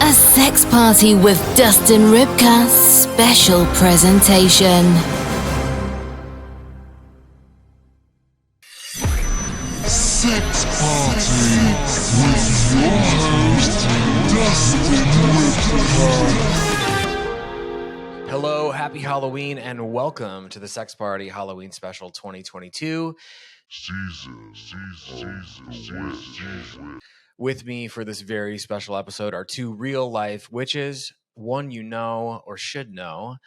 A Sex Party with Dustin Rybka special presentation. Sex Party with your host, Dustin Rybka. Hello, happy Halloween, and welcome to the Sex Party Halloween Special 2022. With me for this very special episode are two real-life witches, one you know or should know,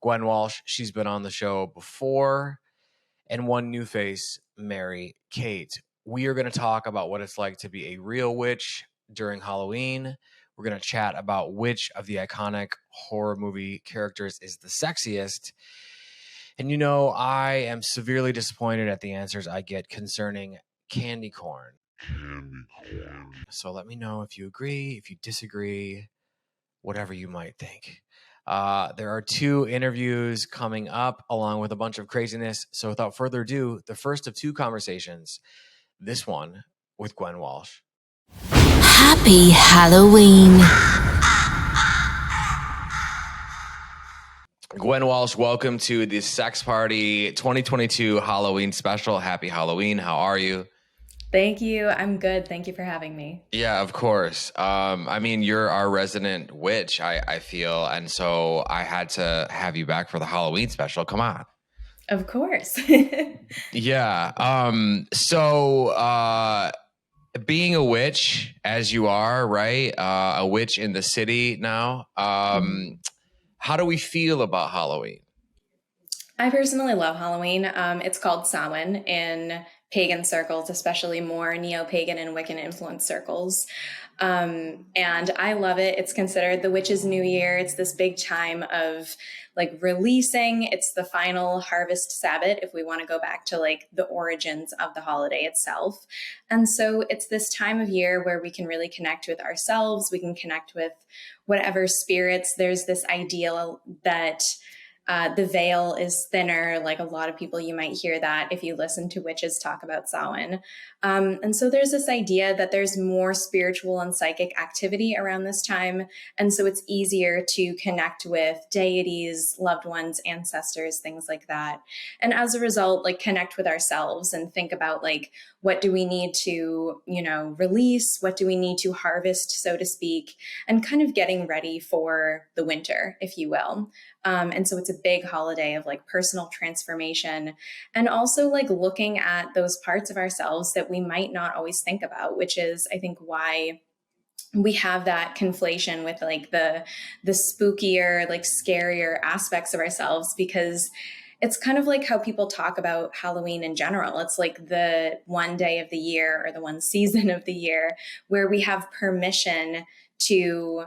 Gwen Walsh, she's been on the show before, and one new face, MaryKate. We are going to talk about what it's like to be a real witch during Halloween. We're going to chat about which of the iconic horror movie characters is the sexiest. And you know, I am severely disappointed at the answers I get concerning candy corn. So let me know if you agree, if you disagree, whatever you might think. There are two interviews coming up along with a bunch of craziness. So without further ado, the first of two conversations, this one with Gwen Walsh. Happy Halloween. Gwen Walsh, welcome to the Sex Party 2022 Halloween special. Happy Halloween. How are you? Thank you. I'm good. Thank you for having me. Yeah, of course. I mean, you're our resident witch, I feel. And so I had to have you back for the Halloween special. Come on. Of course. Yeah. Being a witch, as you are, right? A witch in the city now. How do we feel about Halloween? I personally love Halloween. It's called Samhain in pagan circles, especially more neo-pagan and Wiccan influenced circles. And I love it. It's considered the witch's new year. It's this big time of like releasing. It's the final harvest Sabbath, if we want to go back to like the origins of the holiday itself. And so it's this time of year where we can really connect with ourselves. We can connect with whatever spirits. There's this ideal that the veil is thinner. Like a lot of people, you might hear that if you listen to witches talk about Samhain. And so there's this idea that there's more spiritual and psychic activity around this time. And so it's easier to connect with deities, loved ones, ancestors, things like that. And as a result, like connect with ourselves and think about like, what do we need to, release? What do we need to harvest, so to speak, and kind of getting ready for the winter, if you will. And so it's a big holiday of like personal transformation and also like looking at those parts of ourselves that we might not always think about, which is, I think, why we have that conflation with like the spookier, like scarier aspects of ourselves, because it's kind of like how people talk about Halloween in general. It's like the one day of the year or the one season of the year where we have permission to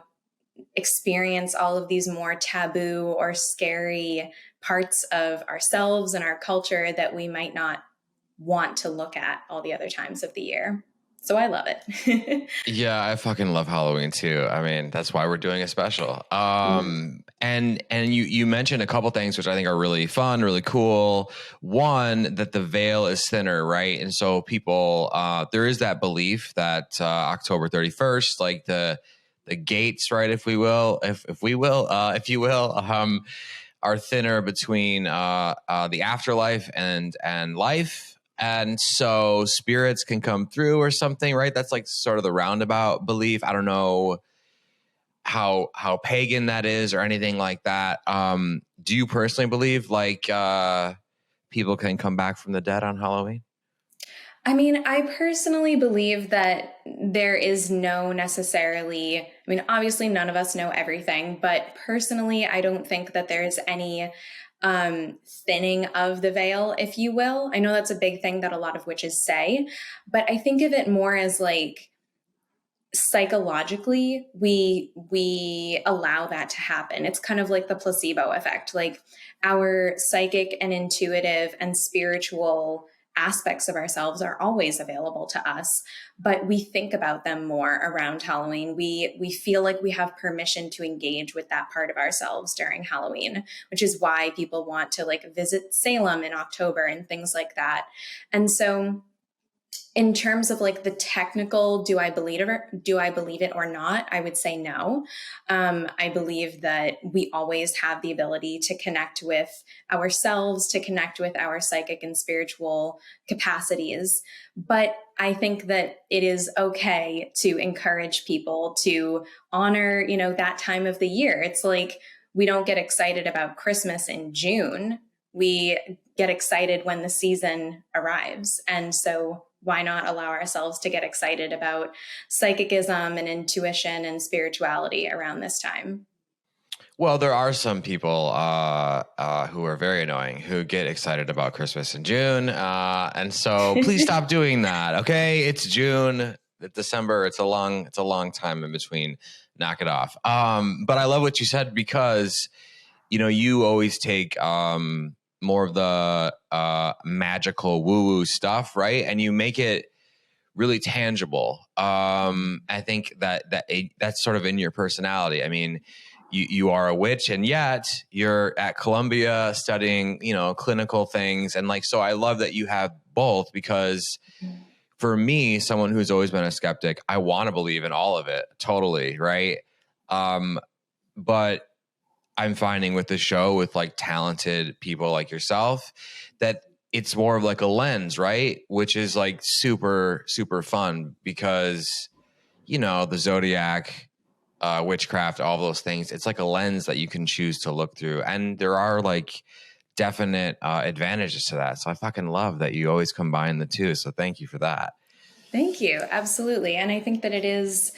experience all of these more taboo or scary parts of ourselves and our culture that we might not want to look at all the other times of the year. So I love it. Yeah, I fucking love Halloween too. I mean, that's why we're doing a special. And you mentioned a couple things which I think are really fun, really cool. One, that the veil is thinner, right? And so people, there is that belief that October 31st, like the gates, right, if you will, are thinner between the afterlife and life. And so spirits can come through or something, right? That's like sort of the roundabout belief. I don't know how pagan that is or anything like that. Do you personally believe like people can come back from the dead on Halloween? I mean, I personally believe that there is no necessarily, I mean, obviously none of us know everything, but personally, I don't think that there's any thinning of the veil, if you will. I know that's a big thing that a lot of witches say, but I think of it more as like psychologically, we allow that to happen. It's kind of like the placebo effect. Like our psychic and intuitive and spiritual aspects of ourselves are always available to us, but we think about them more around Halloween. We feel like we have permission to engage with that part of ourselves during Halloween, which is why people want to like visit Salem in October and things like that. And so In terms of like the technical, do I believe it or not? I would say no. I believe that we always have the ability to connect with ourselves, to connect with our psychic and spiritual capacities. But I think that it is okay to encourage people to honor, that time of the year. It's like we don't get excited about Christmas in June. We get excited when the season arrives. And so why not allow ourselves to get excited about psychicism and intuition and spirituality around this time? Well, there are some people who are very annoying who get excited about Christmas in June. And so please stop doing that. Okay. It's June, it's December. It's a long time in between. Knock it off. But I love what you said because, you always take more of the magical woo-woo stuff, right? And you make it really tangible. I think that's sort of in your personality. I mean, you are a witch, and yet you're at Columbia studying, clinical things. And so I love that you have both, because for me, someone who's always been a skeptic, I want to believe in all of it. Totally. Right. But I'm finding with the show, with talented people like yourself, that it's more of a lens, right? Which is super, super fun because, the Zodiac, witchcraft, all those things, it's a lens that you can choose to look through. And there are definite advantages to that. So I fucking love that you always combine the two. So thank you for that. Thank you. Absolutely. And I think that it is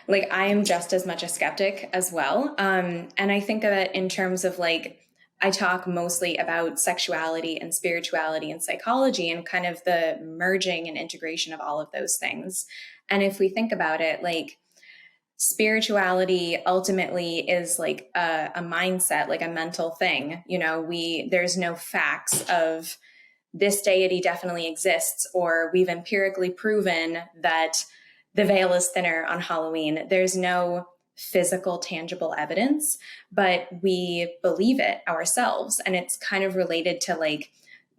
I am just as much a skeptic as well. And I think of it in terms of I talk mostly about sexuality and spirituality and psychology and kind of the merging and integration of all of those things. And if we think about it, spirituality ultimately is a mindset, a mental thing. There's no facts of this deity definitely exists, or we've empirically proven that the veil is thinner on Halloween. There's no physical, tangible evidence, but we believe it ourselves. And it's kind of related to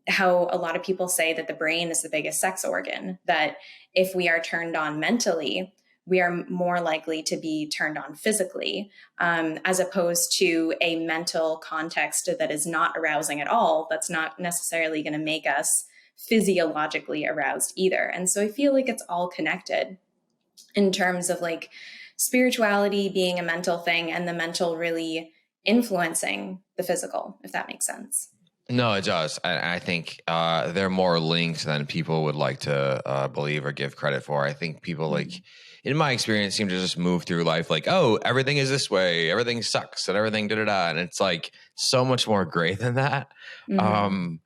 how a lot of people say that the brain is the biggest sex organ, that if we are turned on mentally, we are more likely to be turned on physically, as opposed to a mental context that is not arousing at all. That's not necessarily going to make us physiologically aroused either. And so I feel like it's all connected in terms of spirituality being a mental thing and the mental really influencing the physical, if that makes sense. No, it does. I think they're more linked than people would like to believe or give credit for. I think people in my experience, seem to just move through life oh, everything is this way, everything sucks, and everything da-da-da. And it's so much more gray than that. Mm-hmm.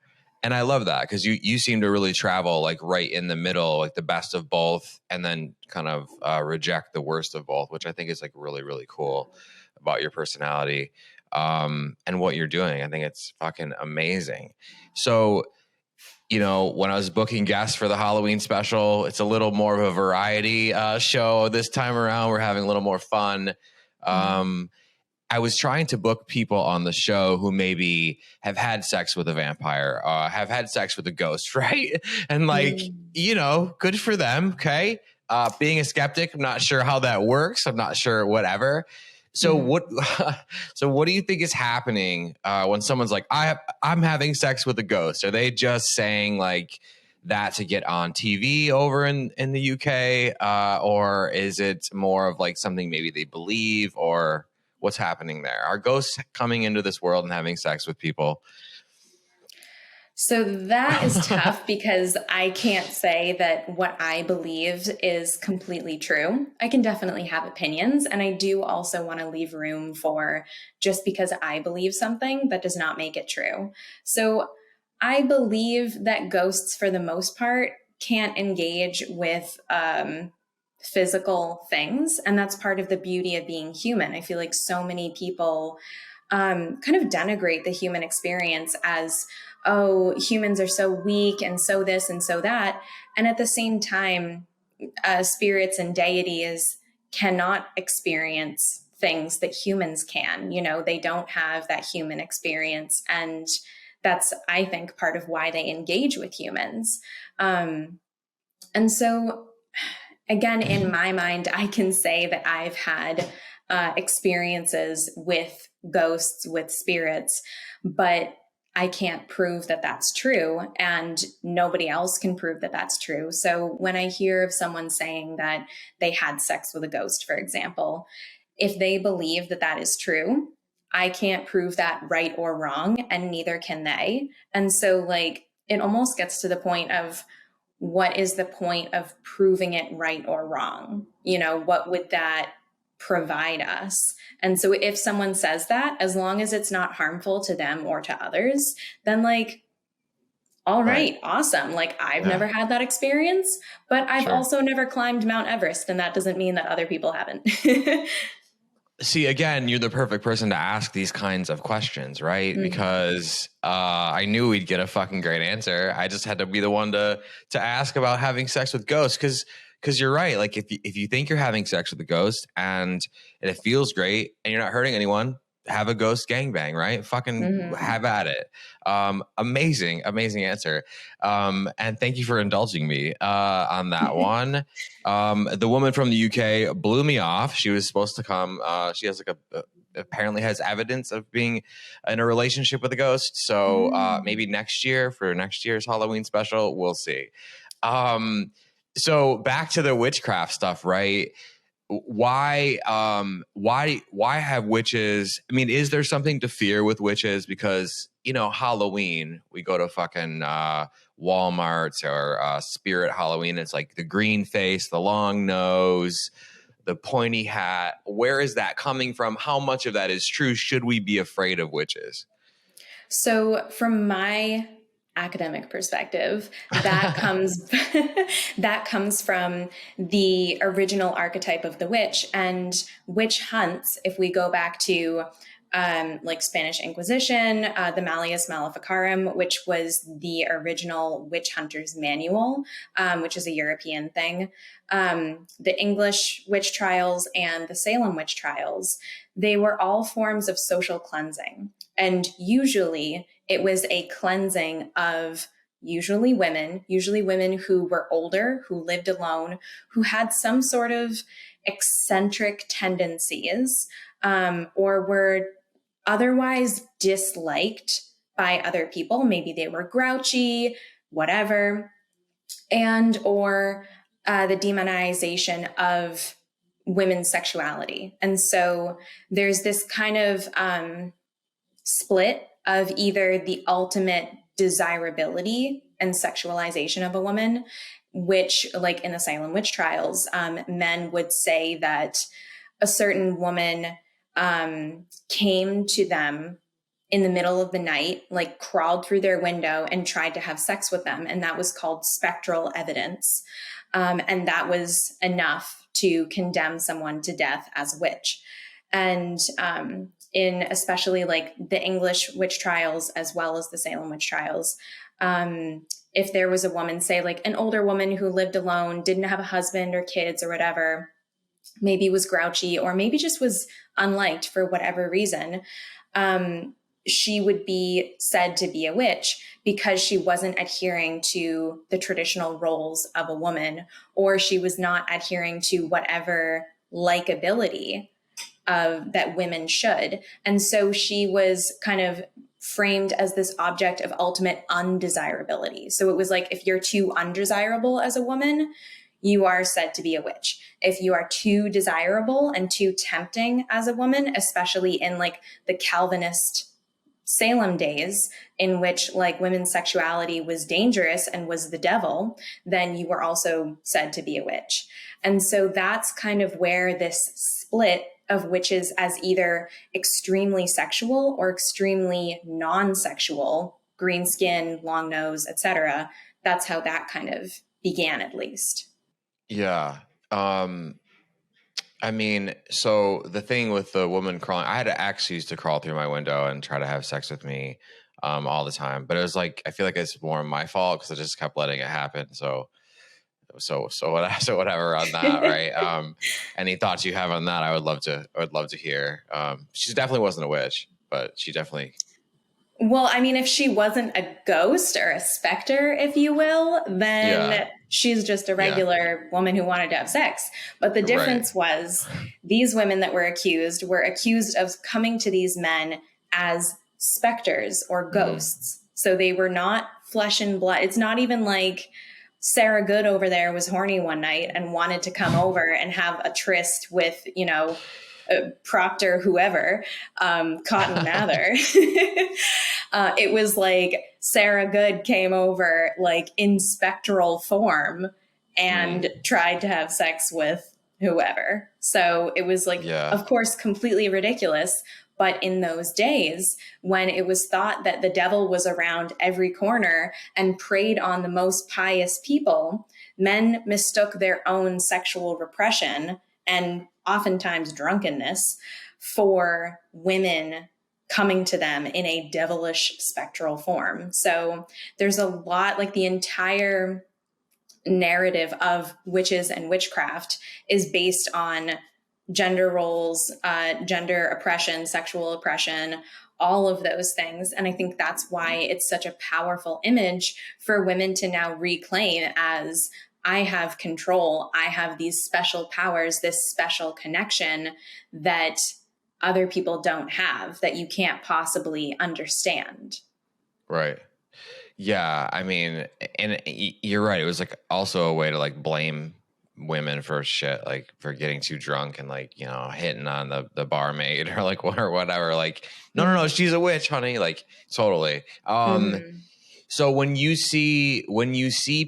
And I love that because you seem to really travel right in the middle, the best of both, and then kind of reject the worst of both, which I think is really, really cool about your personality and what you're doing. I think it's fucking amazing. So, when I was booking guests for the Halloween special, it's a little more of a variety show this time around. We're having a little more fun. I was trying to book people on the show who maybe have had sex with a vampire, have had sex with a ghost, right? And good for them. Okay. Being a skeptic, I'm not sure how that works. I'm not sure, whatever. So what do you think is happening when someone's I'm having sex with a ghost? Are they just saying that to get on TV over in the UK? Or is it more of something maybe they believe, or what's happening there? Are ghosts coming into this world and having sex with people? So that is tough because I can't say that what I believe is completely true. I can definitely have opinions, and I do also want to leave room for just because I believe something, that does not make it true. So I believe that ghosts, for the most part, can't engage with physical things, and that's part of the beauty of being human. I feel like so many people kind of denigrate the human experience as, oh, humans are so weak and so this and so that. And at the same time, spirits and deities cannot experience things that humans can. They don't have that human experience. And that's, I think, part of why they engage with humans. And so, again, in my mind, I can say that I've had experiences with ghosts, with spirits, but I can't prove that that's true, and nobody else can prove that that's true. So when I hear of someone saying that they had sex with a ghost, for example, if they believe that that is true, I can't prove that right or wrong, and neither can they. And so, like, it almost gets to the point of, what is the point of proving it right or wrong? You know, what would that provide us? And so if someone says that, as long as it's not harmful to them or to others, then, like, all right, awesome. Like, I've never had that experience, but I've also never climbed Mount Everest, and that doesn't mean that other people haven't. See, again, you're the perfect person to ask these kinds of questions, right? Mm-hmm. Because I knew we'd get a fucking great answer. I just had to be the one to ask about having sex with ghosts, because you're right. Like, if you think you're having sex with a ghost and it feels great and you're not hurting anyone, have a ghost gangbang, right? Fucking have at it. Amazing answer. And thank you for indulging me on that one. The woman from the UK blew me off. She was supposed to come. She has like apparently has evidence of being in a relationship with a ghost. So maybe next year, for next year's Halloween special, we'll see. So back to the witchcraft stuff, right? Why have witches? I mean, is there something to fear with witches? Because, you know, Halloween, we go to fucking Walmart's or Spirit Halloween. It's like the green face, the long nose, the pointy hat. Where is that coming from? How much of that is true? Should we be afraid of witches? So from my academic perspective, that comes from the original archetype of the witch. And witch hunts, if we go back to like Spanish Inquisition, the Malleus Maleficarum, which was the original witch hunter's manual, which is a European thing. The English witch trials and the Salem witch trials, they were all forms of social cleansing. And usually it was a cleansing of usually women who were older, who lived alone, who had some sort of eccentric tendencies, or were otherwise disliked by other people. Maybe they were grouchy, whatever, and or the demonization of women's sexuality. And so there's this kind of split of either the ultimate desirability and sexualization of a woman, which, like in the Salem witch trials, men would say that a certain woman came to them in the middle of the night, like crawled through their window and tried to have sex with them. And that was called spectral evidence. And that was enough to condemn someone to death as a witch. And in especially like the English witch trials, as well as the Salem witch trials, if there was a woman, say like an older woman who lived alone, didn't have a husband or kids or whatever, maybe was grouchy, or maybe just was unliked for whatever reason, she would be said to be a witch because she wasn't adhering to the traditional roles of a woman, or she was not adhering to whatever likability that women should. And so she was kind of framed as this object of ultimate undesirability. So it was like, if you're too undesirable as a woman, you are said to be a witch. If you are too desirable and too tempting as a woman, especially in like the Calvinist Salem days, in which like women's sexuality was dangerous and was the devil, then you were also said to be a witch. And so that's kind of where this split of witches as either extremely sexual or extremely non-sexual, green skin, long nose, etc. That's how that kind of began, at least. Yeah. I mean, so the thing with the woman crawling, I had an ex who used to crawl through my window and try to have sex with me all the time. But it was like, I feel like it's more my fault because I just kept letting it happen. So whatever on that, right? Any thoughts you have on that, I would love to hear. She definitely wasn't a witch, but she definitely. Well, I mean, if she wasn't a ghost or a specter, if you will, then She's just a regular woman who wanted to have sex. But the difference was these women that were accused of coming to these men as specters or ghosts. So they were not flesh and blood. It's not even like Sarah Good over there was horny one night and wanted to come over and have a tryst with, you know, Proctor, whoever, Cotton Mather. It was like Sarah Good came over like in spectral form and tried to have sex with whoever. So it was like, of course, completely ridiculous. But in those days, when it was thought that the devil was around every corner and preyed on the most pious people, men mistook their own sexual repression and oftentimes drunkenness for women coming to them in a devilish spectral form. So there's a lot, like the entire narrative of witches and witchcraft is based on gender roles, gender oppression, sexual oppression, all of those things. And I think that's why it's such a powerful image for women to now reclaim as, I have control. I have these special powers, this special connection that other people don't have, that you can't possibly understand. Right. Yeah. I mean, and you're right. It was like also a way to like blame women for shit, like for getting too drunk and like, you know, hitting on the barmaid or like or whatever. Like, no, she's a witch, honey. Like totally. So when you see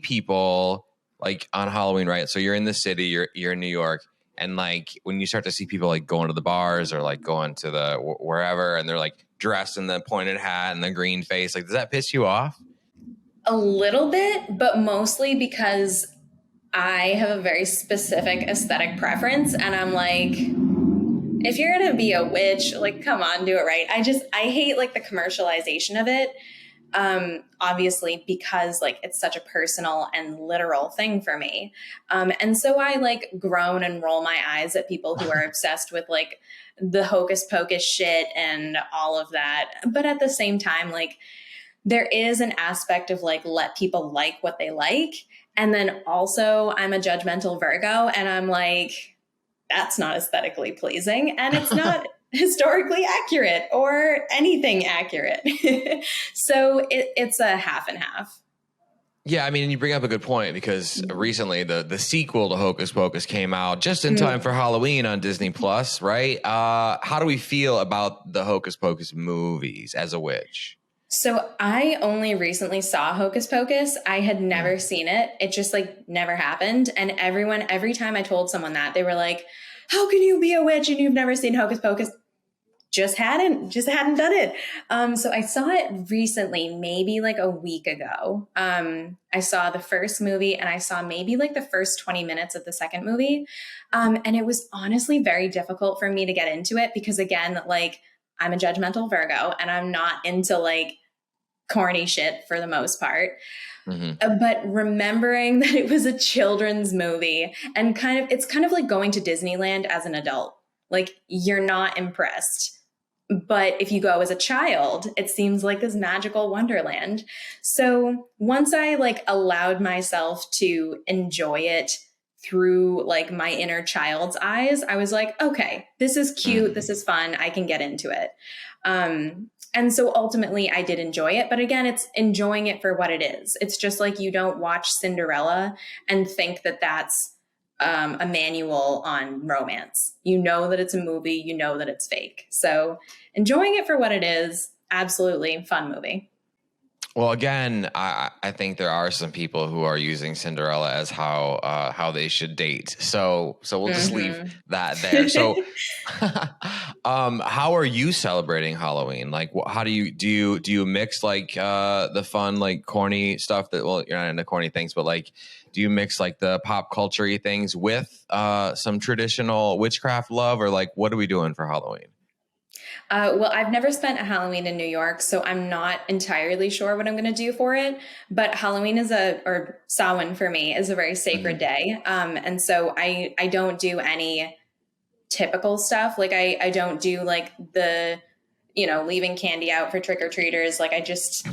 people like on Halloween, right? So you're in the city, you're in New York, and like when you start to see people like going to the bars or like going to the wherever, and they're like dressed in the pointed hat and the green face, like does that piss you off? A little bit, but mostly because I have a very specific aesthetic preference, and I'm like, if you're gonna be a witch, like come on, do it right. I hate like the commercialization of it. Obviously because like it's such a personal and literal thing for me. And so I like groan and roll my eyes at people who are obsessed with like the hocus pocus shit and all of that. But at the same time, like there is an aspect of like, let people like what they like. And then also I'm a judgmental Virgo and I'm like, that's not aesthetically pleasing and it's not historically accurate or anything accurate. So it's a half and half. Yeah, I mean, you bring up a good point because recently the sequel to Hocus Pocus came out just in time for Halloween on Disney Plus, right? How do we feel about the Hocus Pocus movies as a witch? So I only recently saw Hocus Pocus. I had never seen it. It just like never happened. And every time I told someone that, they were like, how can you be a witch and you've never seen Hocus Pocus? Just hadn't done it. So I saw it recently, maybe like a week ago. I saw the first movie and I saw maybe like the first 20 minutes of the second movie. And it was honestly very difficult for me to get into it because again, like I'm a judgmental Virgo and I'm not into like corny shit for the most part. But remembering that it was a children's movie and it's kind of like going to Disneyland as an adult. Like you're not impressed. But if you go as a child, it seems like this magical wonderland. So once I like allowed myself to enjoy it through like my inner child's eyes, I was like, okay, this is cute. This is fun. I can get into it. And so ultimately I did enjoy it. But again, it's enjoying it for what it is. It's just like you don't watch Cinderella and think that that's a manual on romance. You know that it's a movie. You know that it's fake. So enjoying it for what it is, absolutely fun movie. Well, again, I think there are some people who are using Cinderella as how they should date. So we'll just leave that there. So, how are you celebrating Halloween? Like, how do you mix like the fun, like corny stuff that, well, you're not into corny things, but like, do you mix like the pop culture-y things with some traditional witchcraft love, or like, what are we doing for Halloween? Well, I've never spent a Halloween in New York, so I'm not entirely sure what I'm going to do for it. But Halloween or Samhain for me is a very sacred day. And so I don't do any typical stuff. Like I don't do like the leaving candy out for trick-or-treaters. Like it just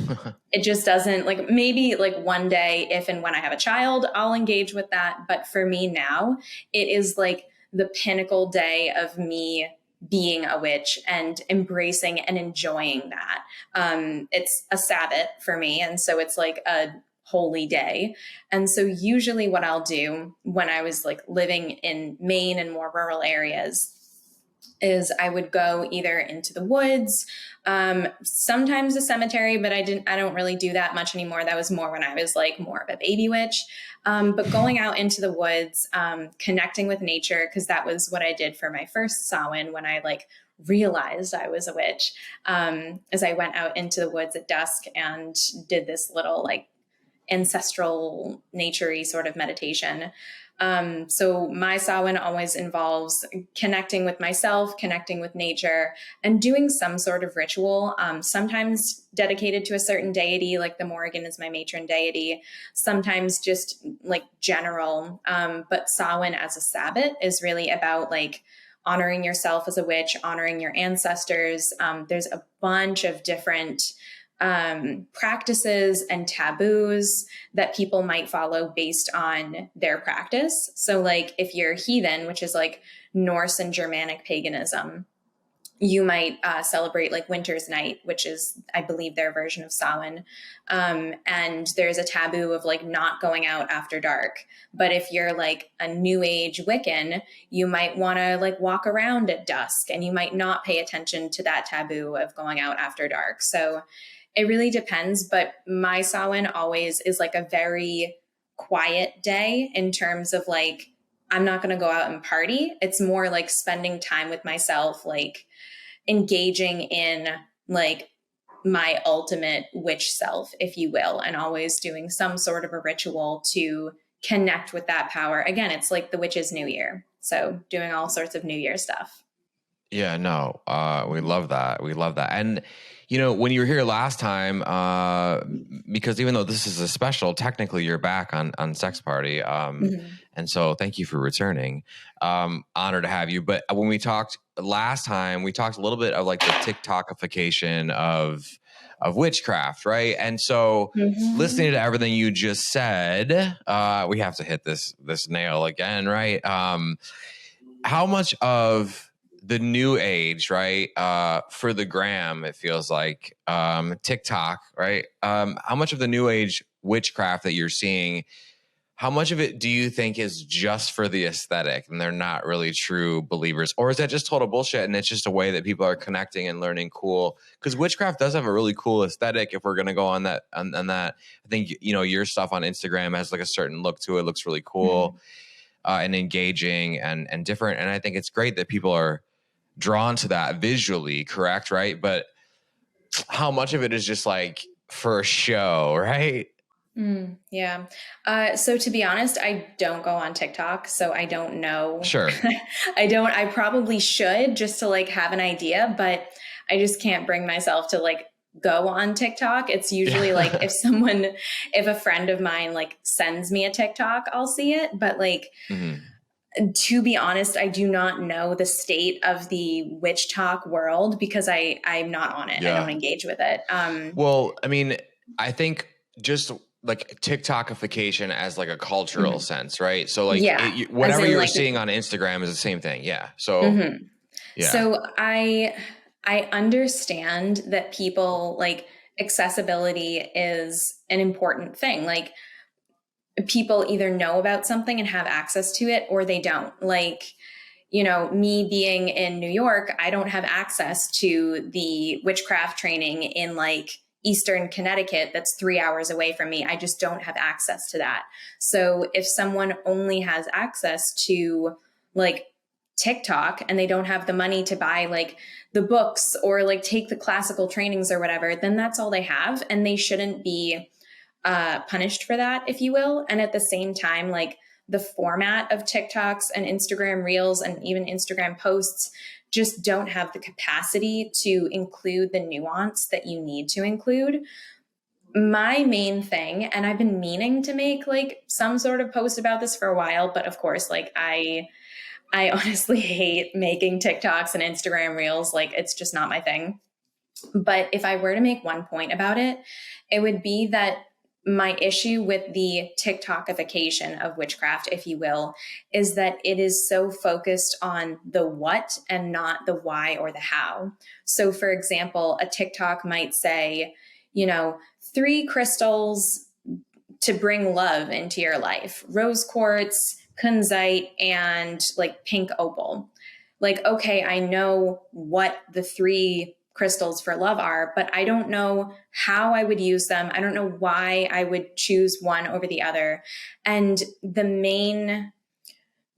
doesn't, like, maybe like one day if and when I have a child, I'll engage with that. But for me now, it is like the pinnacle day of me being a witch and embracing and enjoying that. It's a Sabbath for me. And so it's like a holy day. And so usually what I'll do when I was like living in Maine and more rural areas is I would go either into the woods, sometimes a cemetery, but I don't really do that much anymore. That was more when I was like more of a baby witch. But going out into the woods, connecting with nature, because that was what I did for my first Samhain when I like realized I was a witch, as I went out into the woods at dusk and did this little like ancestral nature-y sort of meditation. So my Samhain always involves connecting with myself, connecting with nature, and doing some sort of ritual, sometimes dedicated to a certain deity, like the Morrigan is my matron deity, sometimes just like general. But Samhain as a Sabbath is really about like honoring yourself as a witch, honoring your ancestors. There's a bunch of different practices and taboos that people might follow based on their practice. So like if you're heathen, which is like Norse and Germanic paganism, you might celebrate like Winter's Night, which is, I believe, their version of Samhain. And there's a taboo of like not going out after dark. But if you're like a New Age Wiccan, you might want to like walk around at dusk and you might not pay attention to that taboo of going out after dark. So it really depends, but my Samhain always is like a very quiet day in terms of like, I'm not going to go out and party. It's more like spending time with myself, like engaging in like my ultimate witch self, if you will, and always doing some sort of a ritual to connect with that power. Again, it's like the witch's New Year. So doing all sorts of New Year stuff. Yeah, no, we love that. We love that. And, when you were here last time, because even though this is a special, technically you're back on Sex Party. And so thank you for returning. Honored to have you. But when we talked last time, we talked a little bit of like the TikTokification of witchcraft, right? And so listening to everything you just said, we have to hit this nail again, right? How much of the new age, right? For the gram, it feels like TikTok, right? How much of the new age witchcraft that you're seeing, how much of it do you think is just for the aesthetic and they're not really true believers? Or is that just total bullshit and it's just a way that people are connecting and learning cool? Because witchcraft does have a really cool aesthetic if we're going to go on that. On that, I think, your stuff on Instagram has like a certain look to it. It looks really cool and engaging and different. And I think it's great that people are drawn to that visually, correct, right? But how much of it is just like for a show, right? Yeah. So to be honest, I don't go on TikTok, so I don't know. Sure. I probably should just to like have an idea, but I just can't bring myself to like go on TikTok. It's usually like if a friend of mine like sends me a TikTok, I'll see it. But like, to be honest, I do not know the state of the witch talk world because I'm not on it. Yeah. I don't engage with it. Well, I mean, I think just like TikTokification as like a cultural sense, right? So like whatever you're like seeing on Instagram is the same thing. Yeah. So, So I understand that people like accessibility is an important thing. Like, people either know about something and have access to it or they don't. Like, me being in New York, I don't have access to the witchcraft training in like Eastern Connecticut that's 3 hours away from me. I just don't have access to that. So if someone only has access to like TikTok and they don't have the money to buy like the books or like take the classical trainings or whatever, then that's all they have. And they shouldn't be punished for that, if you will. And at the same time, like the format of TikToks and Instagram Reels and even Instagram posts just don't have the capacity to include the nuance that you need to include. My main thing, and I've been meaning to make like some sort of post about this for a while, but of course, like I honestly hate making TikToks and Instagram Reels. Like it's just not my thing. But if I were to make one point about it, it would be that my issue with the TikTokification of witchcraft, if you will, is that it is so focused on the what and not the why or the how. So, for example, a TikTok might say, 3 crystals to bring love into your life: rose quartz, kunzite, and like pink opal. Like, okay, I know what the 3 crystals for love are, but I don't know how I would use them. I don't know why I would choose one over the other. And the main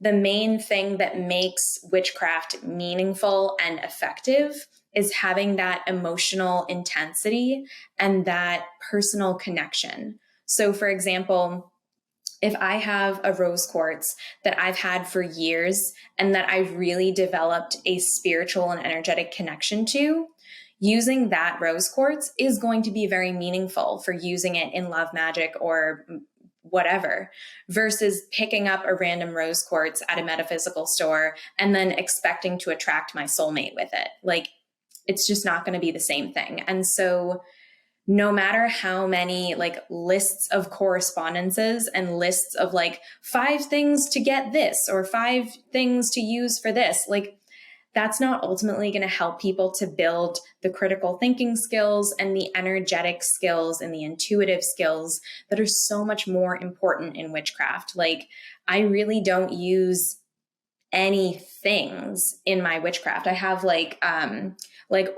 thing that makes witchcraft meaningful and effective is having that emotional intensity and that personal connection. So, for example, if I have a rose quartz that I've had for years and that I've really developed a spiritual and energetic connection to, using that rose quartz is going to be very meaningful for using it in love magic or whatever, versus picking up a random rose quartz at a metaphysical store and then expecting to attract my soulmate with it. Like, it's just not going to be the same thing. And so no matter how many like lists of correspondences and lists of like 5 things to get this or 5 things to use for this, like, that's not ultimately going to help people to build the critical thinking skills and the energetic skills and the intuitive skills that are so much more important in witchcraft. Like, I really don't use any things in my witchcraft. I have like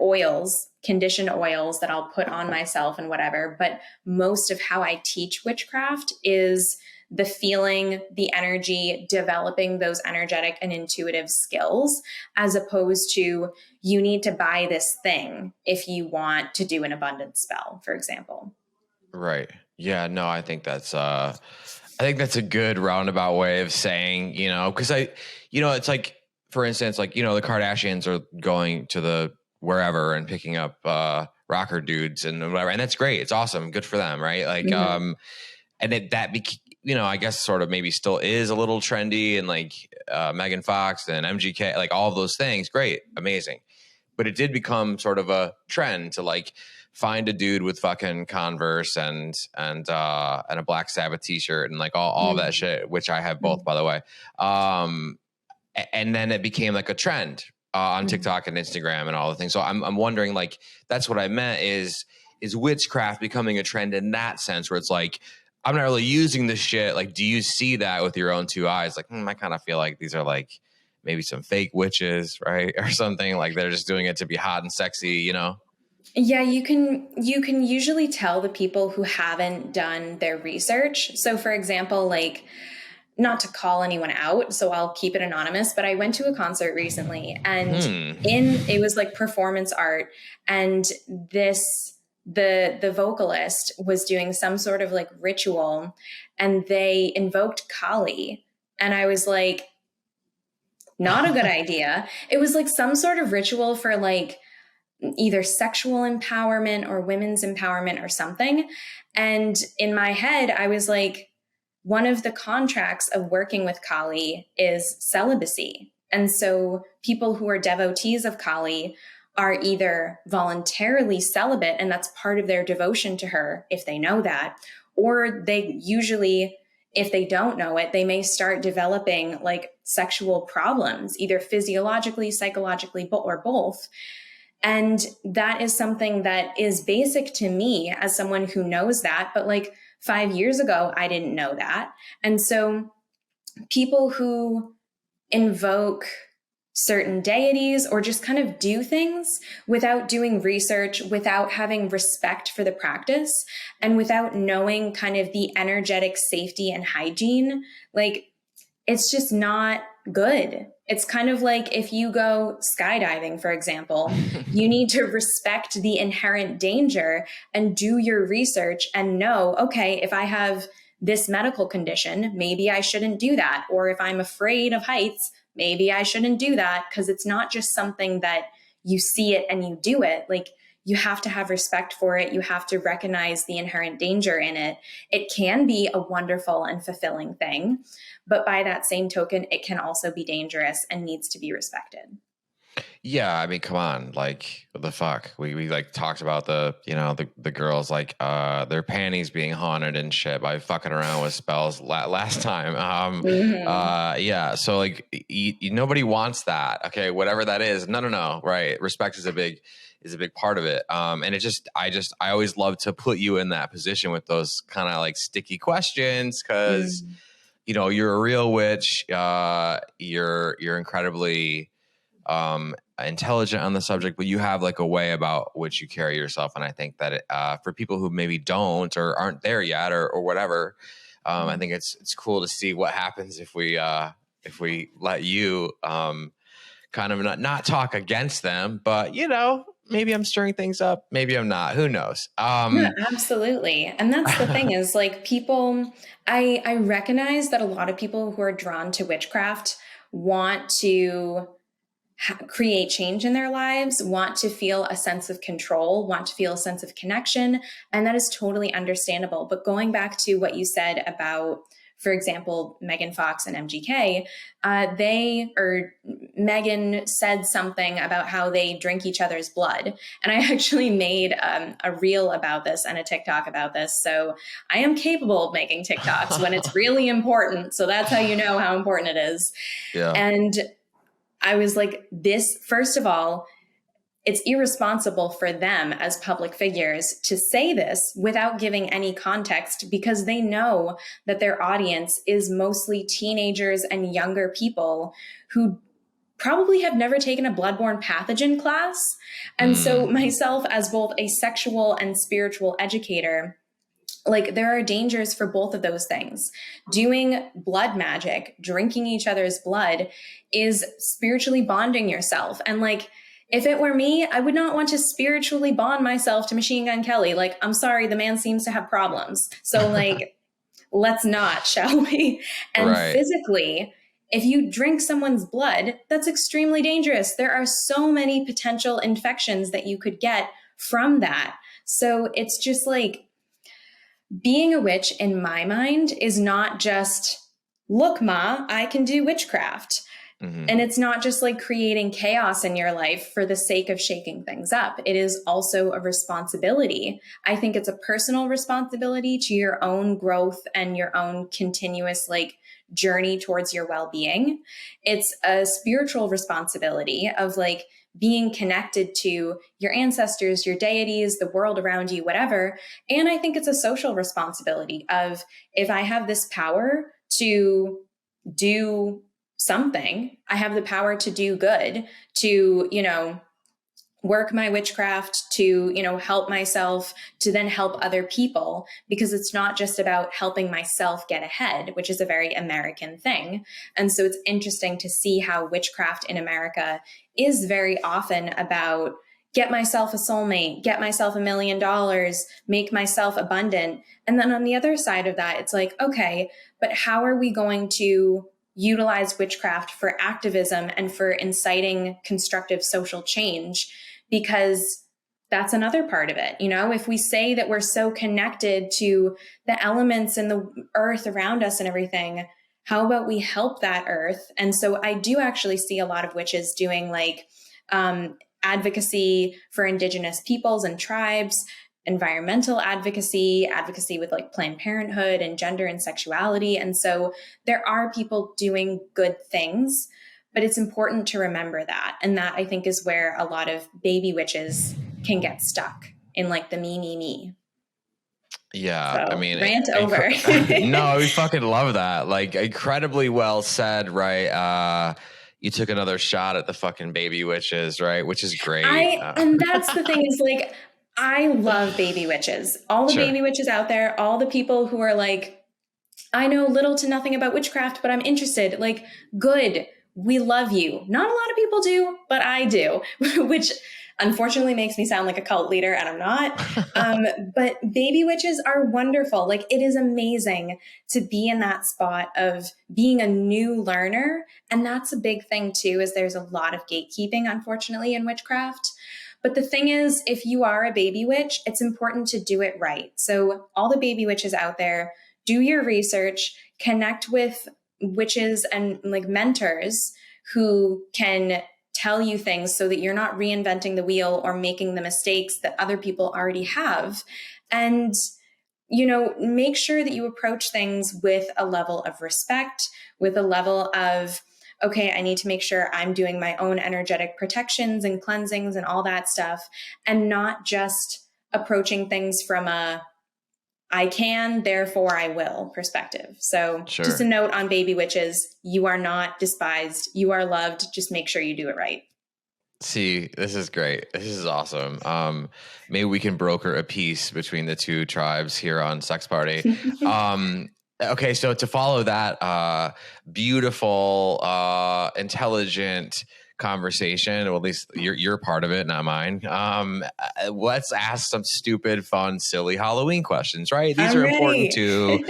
oils, conditioned oils that I'll put on myself and whatever. But most of how I teach witchcraft is the feeling, the energy, developing those energetic and intuitive skills, as opposed to you need to buy this thing if you want to do an abundance spell, for example. Right. Yeah, no, I think that's a good roundabout way of saying, because it's like, for instance, like, the Kardashians are going to the wherever and picking up rocker dudes and whatever. And that's great. It's awesome. Good for them. Right. Like, and I guess sort of maybe still is a little trendy, and like Megan Fox and MGK, like all of those things. Great. Amazing. But it did become sort of a trend to like find a dude with fucking Converse and a Black Sabbath t-shirt and like all that shit, which I have both, by the way. And then it became like a trend on TikTok and Instagram and all the things. So I'm wondering, like, that's what I meant is witchcraft becoming a trend in that sense, where it's like, I'm not really using this shit. Like, do you see that with your own 2 eyes? Like, I kind of feel like these are like maybe some fake witches, right? Or something, like they're just doing it to be hot and sexy, Yeah, you can usually tell the people who haven't done their research. So for example, like, not to call anyone out, so I'll keep it anonymous, but I went to a concert recently, and it was like performance art, and the vocalist was doing some sort of like ritual, and they invoked Kali, and I was like, not a good idea. It was like some sort of ritual for like either sexual empowerment or women's empowerment or something. And in my head, I was like, one of the contracts of working with Kali is celibacy. And so people who are devotees of Kali are either voluntarily celibate, and that's part of their devotion to her if they know that, or they usually, if they don't know it, they may start developing like sexual problems, either physiologically, psychologically, or both. And that is something that is basic to me as someone who knows that. But like 5 years ago, I didn't know that. And so people who invoke certain deities or just kind of do things without doing research, without having respect for the practice, and without knowing kind of the energetic safety and hygiene, like, it's just not good. It's kind of like if you go skydiving, for example, you need to respect the inherent danger and do your research and know, okay, if I have this medical condition, maybe I shouldn't do that. Or if I'm afraid of heights, maybe I shouldn't do that, because it's not just something that you see it and you do it. Like, you have to have respect for it. You have to recognize the inherent danger in it. It can be a wonderful and fulfilling thing, but by that same token, it can also be dangerous and needs to be respected. Yeah, I mean, come on, like what the fuck? We like talked about the the girls like their panties being haunted and shit by fucking around with spells last time. Yeah, so like nobody wants that. Okay, whatever that is. No, right? Respect is a big part of it. And I always love to put you in that position with those kind of like sticky questions because you're a real witch. You're incredibly intelligent on the subject, but you have like a way about which you carry yourself. And I think that for people who maybe don't or aren't there yet or whatever, I think it's cool to see what happens if we let you kind of not talk against them, but maybe I'm stirring things up, maybe I'm not. Who knows? Yeah, absolutely. And that's the thing is like people, I recognize that a lot of people who are drawn to witchcraft want to create change in their lives, want to feel a sense of control, want to feel a sense of connection. And that is totally understandable. But going back to what you said about, for example, Megan Fox and MGK, Megan said something about how they drink each other's blood. And I actually made a reel about this and a TikTok about this. So I am capable of making TikToks when it's really important. So that's how you know how important it is. Yeah. And I was like, this, first of all, it's irresponsible for them as public figures to say this without giving any context because they know that their audience is mostly teenagers and younger people who probably have never taken a bloodborne pathogen class. And so myself as both a sexual and spiritual educator, like there are dangers for both of those things. Doing blood magic, drinking each other's blood is spiritually bonding yourself. And like, if it were me, I would not want to spiritually bond myself to Machine Gun Kelly. Like, I'm sorry, the man seems to have problems. So like, let's not, shall we? And physically, if you drink someone's blood, that's extremely dangerous. There are so many potential infections that you could get from that. So it's just like, being a witch in my mind is not just, look, Ma, I can do witchcraft. And it's not just like creating chaos in your life for the sake of shaking things up. It is also a responsibility. I think it's a personal responsibility to your own growth and your own continuous like journey towards your well-being. It's a spiritual responsibility of like being connected to your ancestors, your deities, the world around you, whatever. And I think it's a social responsibility of, if I have this power to do something, I have the power to do good, to, work my witchcraft, to, help myself, to then help other people, because it's not just about helping myself get ahead, which is a very American thing. And so it's interesting to see how witchcraft in America is very often about get myself a soulmate, get myself $1 million, make myself abundant. And then on the other side of that, it's like, okay, but how are we going to utilize witchcraft for activism and for inciting constructive social change? Because that's another part of it. If we say that we're so connected to the elements and the earth around us and everything, how about we help that earth? And so I do actually see a lot of witches doing like advocacy for indigenous peoples and tribes, environmental advocacy with like Planned Parenthood and gender and sexuality. And so there are people doing good things, but it's important to remember that. And that I think is where a lot of baby witches can get stuck in like the me. Yeah. So, I mean, rant over. No, we fucking love that. Like incredibly well said. Right. You took another shot at the fucking baby witches, right? Which is great. And that's the thing is like, I love baby witches. All the baby witches out there, all the people who are like, I know little to nothing about witchcraft, but I'm interested. Like, good. We love you. Not a lot of people do, but I do, which unfortunately makes me sound like a cult leader, and I'm not. But baby witches are wonderful. Like, it is amazing to be in that spot of being a new learner. And that's a big thing too, is there's a lot of gatekeeping, unfortunately, in witchcraft. But the thing is, if you are a baby witch, it's important to do it right. So all the baby witches out there, do your research, connect with witches and like mentors who can tell you things so that you're not reinventing the wheel or making the mistakes that other people already have. And, you know, make sure that you approach things with a level of respect, with a level of, okay, I need to make sure I'm doing my own energetic protections and cleansings and all that stuff, and not just approaching things from a I can, therefore I will perspective. So just a note on baby witches, you are not despised. You are loved. Just make sure you do it right. See, this is great. This is awesome. Maybe we can broker a peace between the two tribes here on Sex Party. Okay, so to follow that beautiful, intelligent conversation, well, at least you're part of it, not mine. Let's ask some stupid, fun, silly Halloween questions, right? These are important too.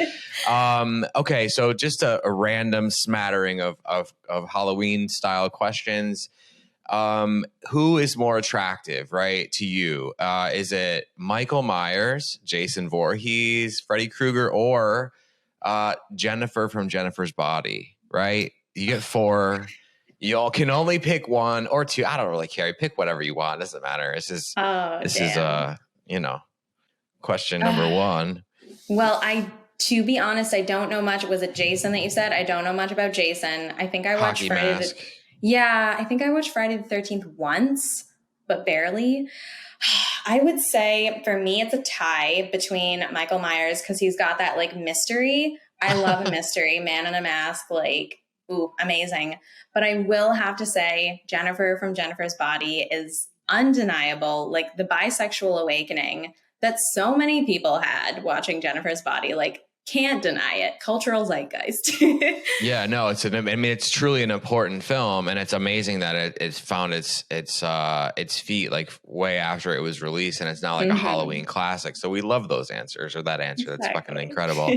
Okay, so just a random smattering of Halloween style questions. Who is more attractive, right, to you? Is it Michael Myers, Jason Voorhees, Freddy Krueger, or Jennifer from Jennifer's Body, right? You get 4. Y'all can only pick 1 or 2. I don't really care. You pick whatever you want. It doesn't matter. This is you know, question number 1. Well, to be honest, I don't know much. Was it Jason that you said? I don't know much about Jason. I think I watched I think I watched Friday the 13th once, but barely. I would say for me, it's a tie between Michael Myers because he's got that like mystery. I love a mystery, man in a mask, like, ooh, amazing. But I will have to say Jennifer from Jennifer's Body is undeniable, like the bisexual awakening that so many people had watching Jennifer's Body, like can't deny it. Cultural zeitgeist. Yeah, no, it's truly an important film, and it's amazing that it's found its feet like way after it was released, and it's now like a Halloween classic. So we love those answers, or that answer. Exactly. That's fucking incredible.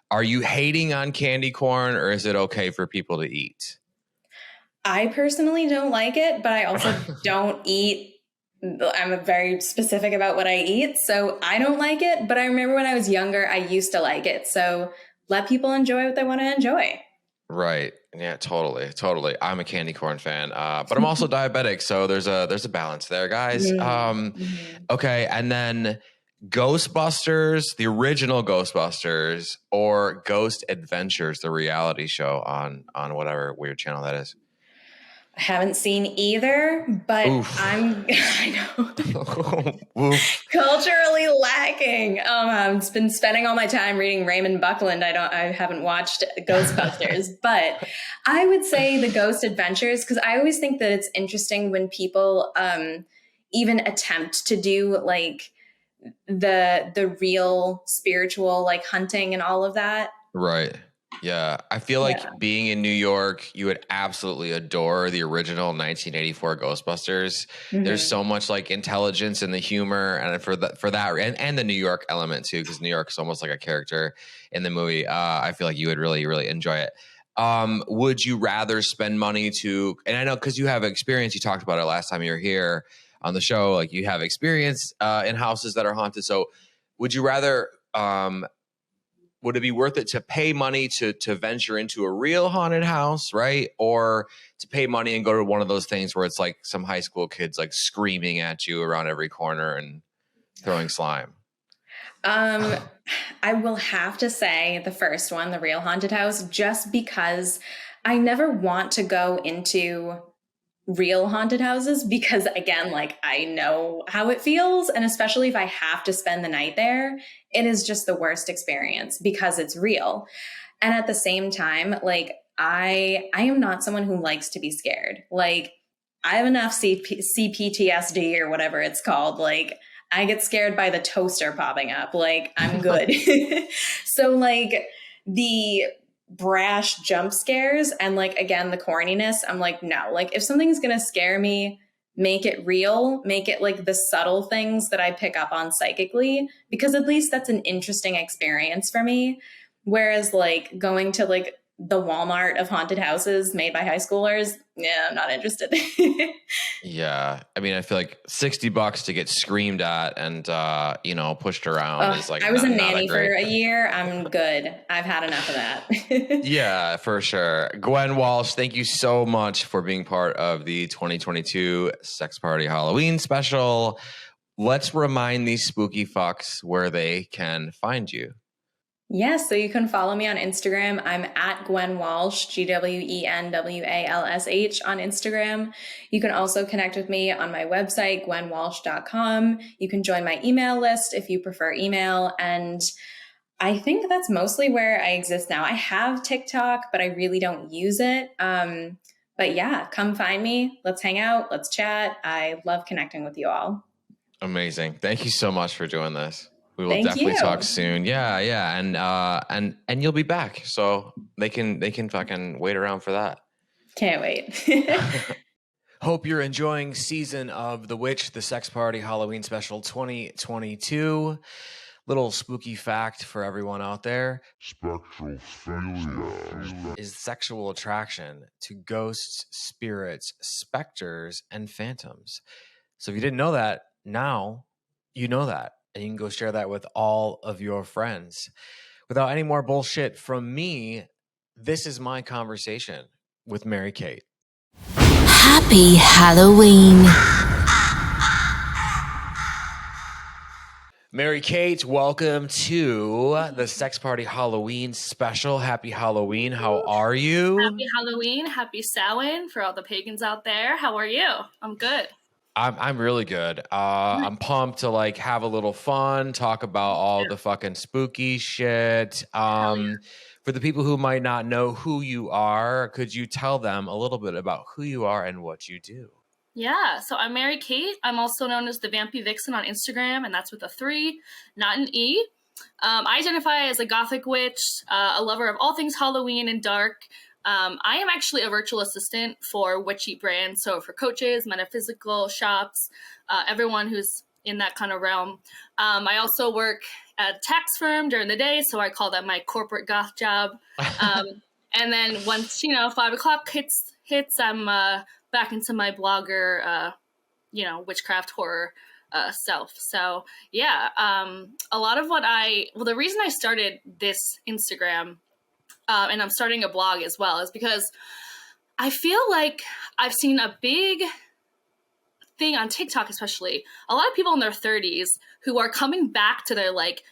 Are you hating on candy corn, or is it okay for people to eat? I personally don't like it, but I also don't eat. I'm very specific about what I eat, so I don't like it. But I remember when I was younger, I used to like it. So let people enjoy what they want to enjoy. Right. Yeah, totally. I'm a candy corn fan, but I'm also diabetic, so there's a balance there, guys. Okay, and then Ghostbusters, the original Ghostbusters, or Ghost Adventures, the reality show on whatever weird channel that is. I haven't seen either, but I know culturally lacking. I've been spending all my time reading Raymond Buckland. I haven't watched Ghostbusters, but I would say the Ghost Adventures, because I always think that it's interesting when people even attempt to do like the real spiritual like hunting and all of that. Right. Yeah, I feel like being in New York, you would absolutely adore the original 1984 Ghostbusters. There's so much like intelligence in the humor, and for that, and the New York element too, because New York is almost like a character in the movie. I feel like you would really, really enjoy it. Would you rather spend money to? And I know because you have experience. You talked about it last time you were here on the show. Like you have experience in houses that are haunted. So, would you rather? Would it be worth it to pay money to venture into a real haunted house, right? Or to pay money and go to one of those things where it's like some high school kids like screaming at you around every corner and throwing slime? I will have to say the first one, the real haunted house, just because I never want to go into real haunted houses because, again, like I know how it feels. And especially if I have to spend the night there, it is just the worst experience because it's real. And at the same time, like I am not someone who likes to be scared. Like I have enough CPTSD or whatever it's called. Like I get scared by the toaster popping up. Like I'm good. So like the brash jump scares and like, again, the corniness, I'm like, no, like if something's going to scare me, make it real, make it like the subtle things that I pick up on psychically, because at least that's an interesting experience for me. Whereas like going to like the Walmart of haunted houses made by high schoolers, yeah, I'm not interested. Yeah. I mean, I feel like $60 to get screamed at and, you know, pushed around is like, I was a not nanny great. for a year. I'm good. I've had enough of that. Yeah, for sure. Gwen Walsh, thank you so much for being part of the 2022 Sex Party Halloween special. Let's remind these spooky fucks where they can find you. Yes, so you can follow me on Instagram. I'm at Gwen Walsh, GwenWalsh on Instagram. You can also connect with me on my website, gwenwalsh.com. You can join my email list if you prefer email. And I think that's mostly where I exist now. I have TikTok, but I really don't use it. But yeah, come find me. Let's hang out. Let's chat. I love connecting with you all. Amazing. Thank you so much for doing this. We will Thank definitely you. talk soon. Yeah, and you'll be back, so they can fucking wait around for that. Can't wait. Hope you're enjoying season of The Witch, the Sex Party Halloween Special 2022. Little spooky fact for everyone out there: Spectral failure. is sexual attraction to ghosts, spirits, specters, and phantoms. So if you didn't know that, now you know that. And you can go share that with all of your friends. Without any more bullshit from me, this is my conversation with MaryKate. Happy Halloween. MaryKate, welcome to the Sex Party Halloween special. Happy Halloween. How are you? Happy Halloween. Happy Samhain for all the pagans out there. How are you? I'm good. I'm really good. I'm pumped to like have a little fun, talk about all the fucking spooky shit. For the people who might not know who you are, could you tell them a little bit about who you are and what you do? Yeah, so I'm MaryKate. I'm also known as the Vampy Vixen on Instagram, and that's with a 3, not an E. I identify as a gothic witch, a lover of all things Halloween and dark. I am actually a virtual assistant for witchy brands, so for coaches, metaphysical shops, everyone who's in that kind of realm. I also work at a tax firm during the day, so I call that my corporate goth job. And then once 5 o'clock hits, I'm back into my blogger, witchcraft horror self. So yeah, a lot of the reason I started this Instagram. And I'm starting a blog as well, is because I feel like I've seen a big thing on TikTok, especially a lot of people in their 30s who are coming back to their like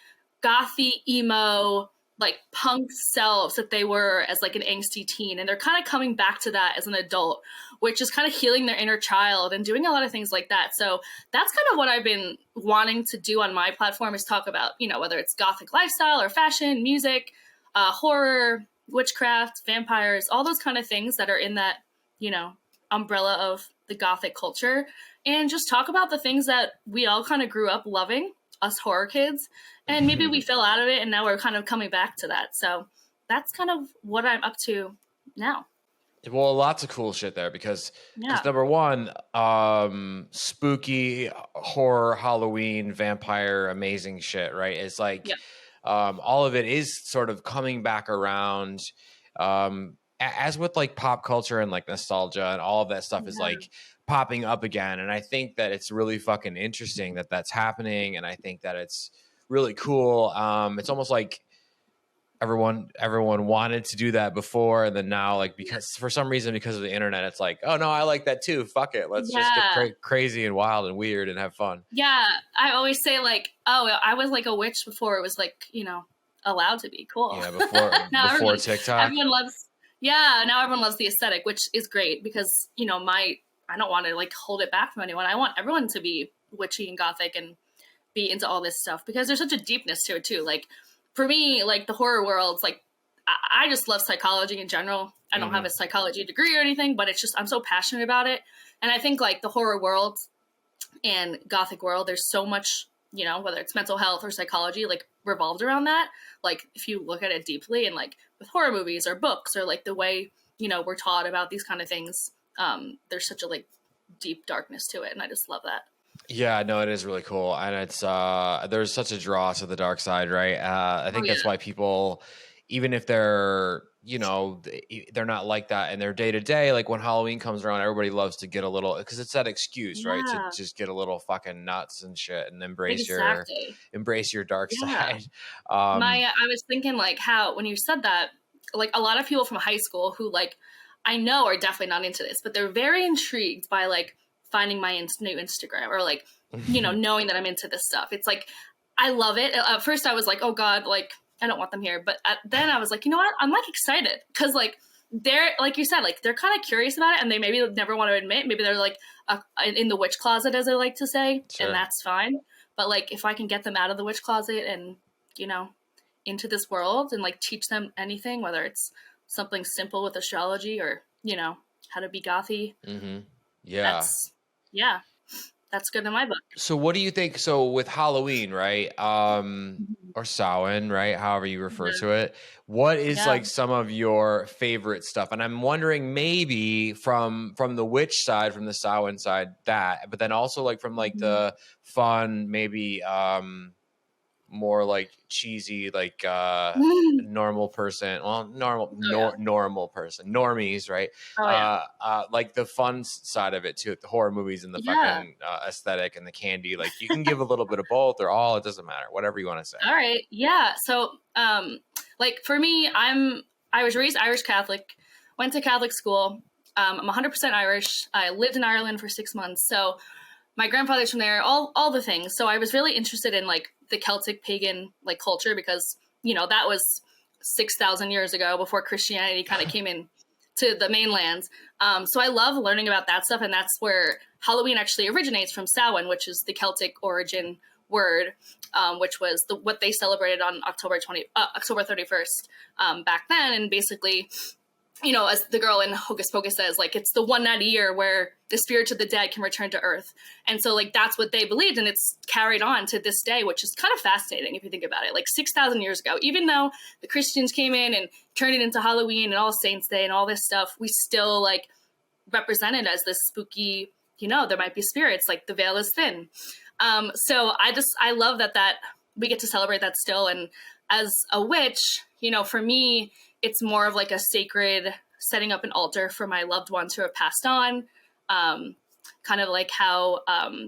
gothy, emo, like punk selves that they were as like an angsty teen. And they're kind of coming back to that as an adult, which is kind of healing their inner child and doing a lot of things like that. So that's kind of what I've been wanting to do on my platform, is talk about, whether it's gothic lifestyle or fashion, music, horror, witchcraft, vampires, all those kind of things that are in that, umbrella of the gothic culture, and just talk about the things that we all kind of grew up loving, us horror kids, and maybe we fell out of it and now we're kind of coming back to that. So that's kind of what I'm up to now. Well, lots of cool shit there because number one, spooky horror, Halloween, vampire, amazing shit, right? It's like all of it is sort of coming back around, as with like pop culture and like nostalgia and all of that stuff is like popping up again. And I think that it's really fucking interesting that that's happening. And I think that it's really cool. It's almost like everyone wanted to do that before, and then now, like, because for some reason, because of the internet, it's like, oh no, I like that too, fuck it, let's just get crazy and wild and weird and have fun. I always say like, oh, I was like a witch before it was like, allowed to be cool. Before TikTok, now everyone loves the aesthetic, which is great because I don't want to like hold it back from anyone. I want everyone to be witchy and gothic and be into all this stuff because there's such a deepness to it too. Like for me, like the horror world's like, I just love psychology in general. I don't have a psychology degree or anything, but it's just, I'm so passionate about it. And I think like the horror world and gothic world, there's so much, whether it's mental health or psychology, like revolved around that. Like if you look at it deeply, and like with horror movies or books or like the way, we're taught about these kind of things, there's such a like deep darkness to it. And I just love that. Yeah, no, it is really cool. And it's, there's such a draw to the dark side, right? I think that's why people even if they're, they're not like that in their day to day, like when Halloween comes around, everybody loves to get a little, because it's that excuse, right? To Yeah. just get a little fucking nuts and shit and embrace Exactly. your dark Yeah. side. I was thinking like how, when you said that, like a lot of people from high school who like, I know are definitely not into this, but they're very intrigued by like finding my new Instagram or like, knowing that I'm into this stuff. It's like, I love it. At first I was like, oh God, like I don't want them here. But then I was like, you know what? I'm like excited because like they're, like you said, like they're kind of curious about it and they maybe never want to admit. Maybe they're like in the witch closet, as I like to say, Sure. and that's fine. But like if I can get them out of the witch closet and, into this world and like teach them anything, whether it's something simple with astrology or, how to be gothy. Mm-hmm. Yeah. That's good in my book. So what do you think? So with Halloween, right? Or Samhain, right? However you refer to it. What is like some of your favorite stuff? And I'm wondering maybe from the witch side, from the Samhain side, but then also like from like the fun, maybe more like cheesy, like normal person, normal person, normies, right? Like the fun side of it too, the horror movies and the fucking aesthetic and the candy. Like you can give a little bit of both or all, it doesn't matter, whatever you want to say. All right. Yeah. So like for me, I was raised Irish Catholic, went to Catholic school. I'm 100% Irish. I lived in Ireland for 6 months. So my grandfather's from there, all the things. So I was really interested in like the Celtic pagan like culture because, that was 6,000 years ago before Christianity kind of came in to the mainland. So I love learning about that stuff. And that's where Halloween actually originates from Samhain, which is the Celtic origin word, which was what they celebrated on October 31st back then. And basically, as the girl in Hocus Pocus says, like, it's the one night a year where the spirits of the dead can return to Earth. And so, like, that's what they believed, and it's carried on to this day, which is kind of fascinating if you think about it. Like, 6,000 years ago, even though the Christians came in and turned it into Halloween and All Saints Day and all this stuff, we still, like, represented as this spooky, there might be spirits, like, the veil is thin. So I love that we get to celebrate that still. And as a witch, for me, it's more of like a sacred setting up an altar for my loved ones who have passed on. Kind of like how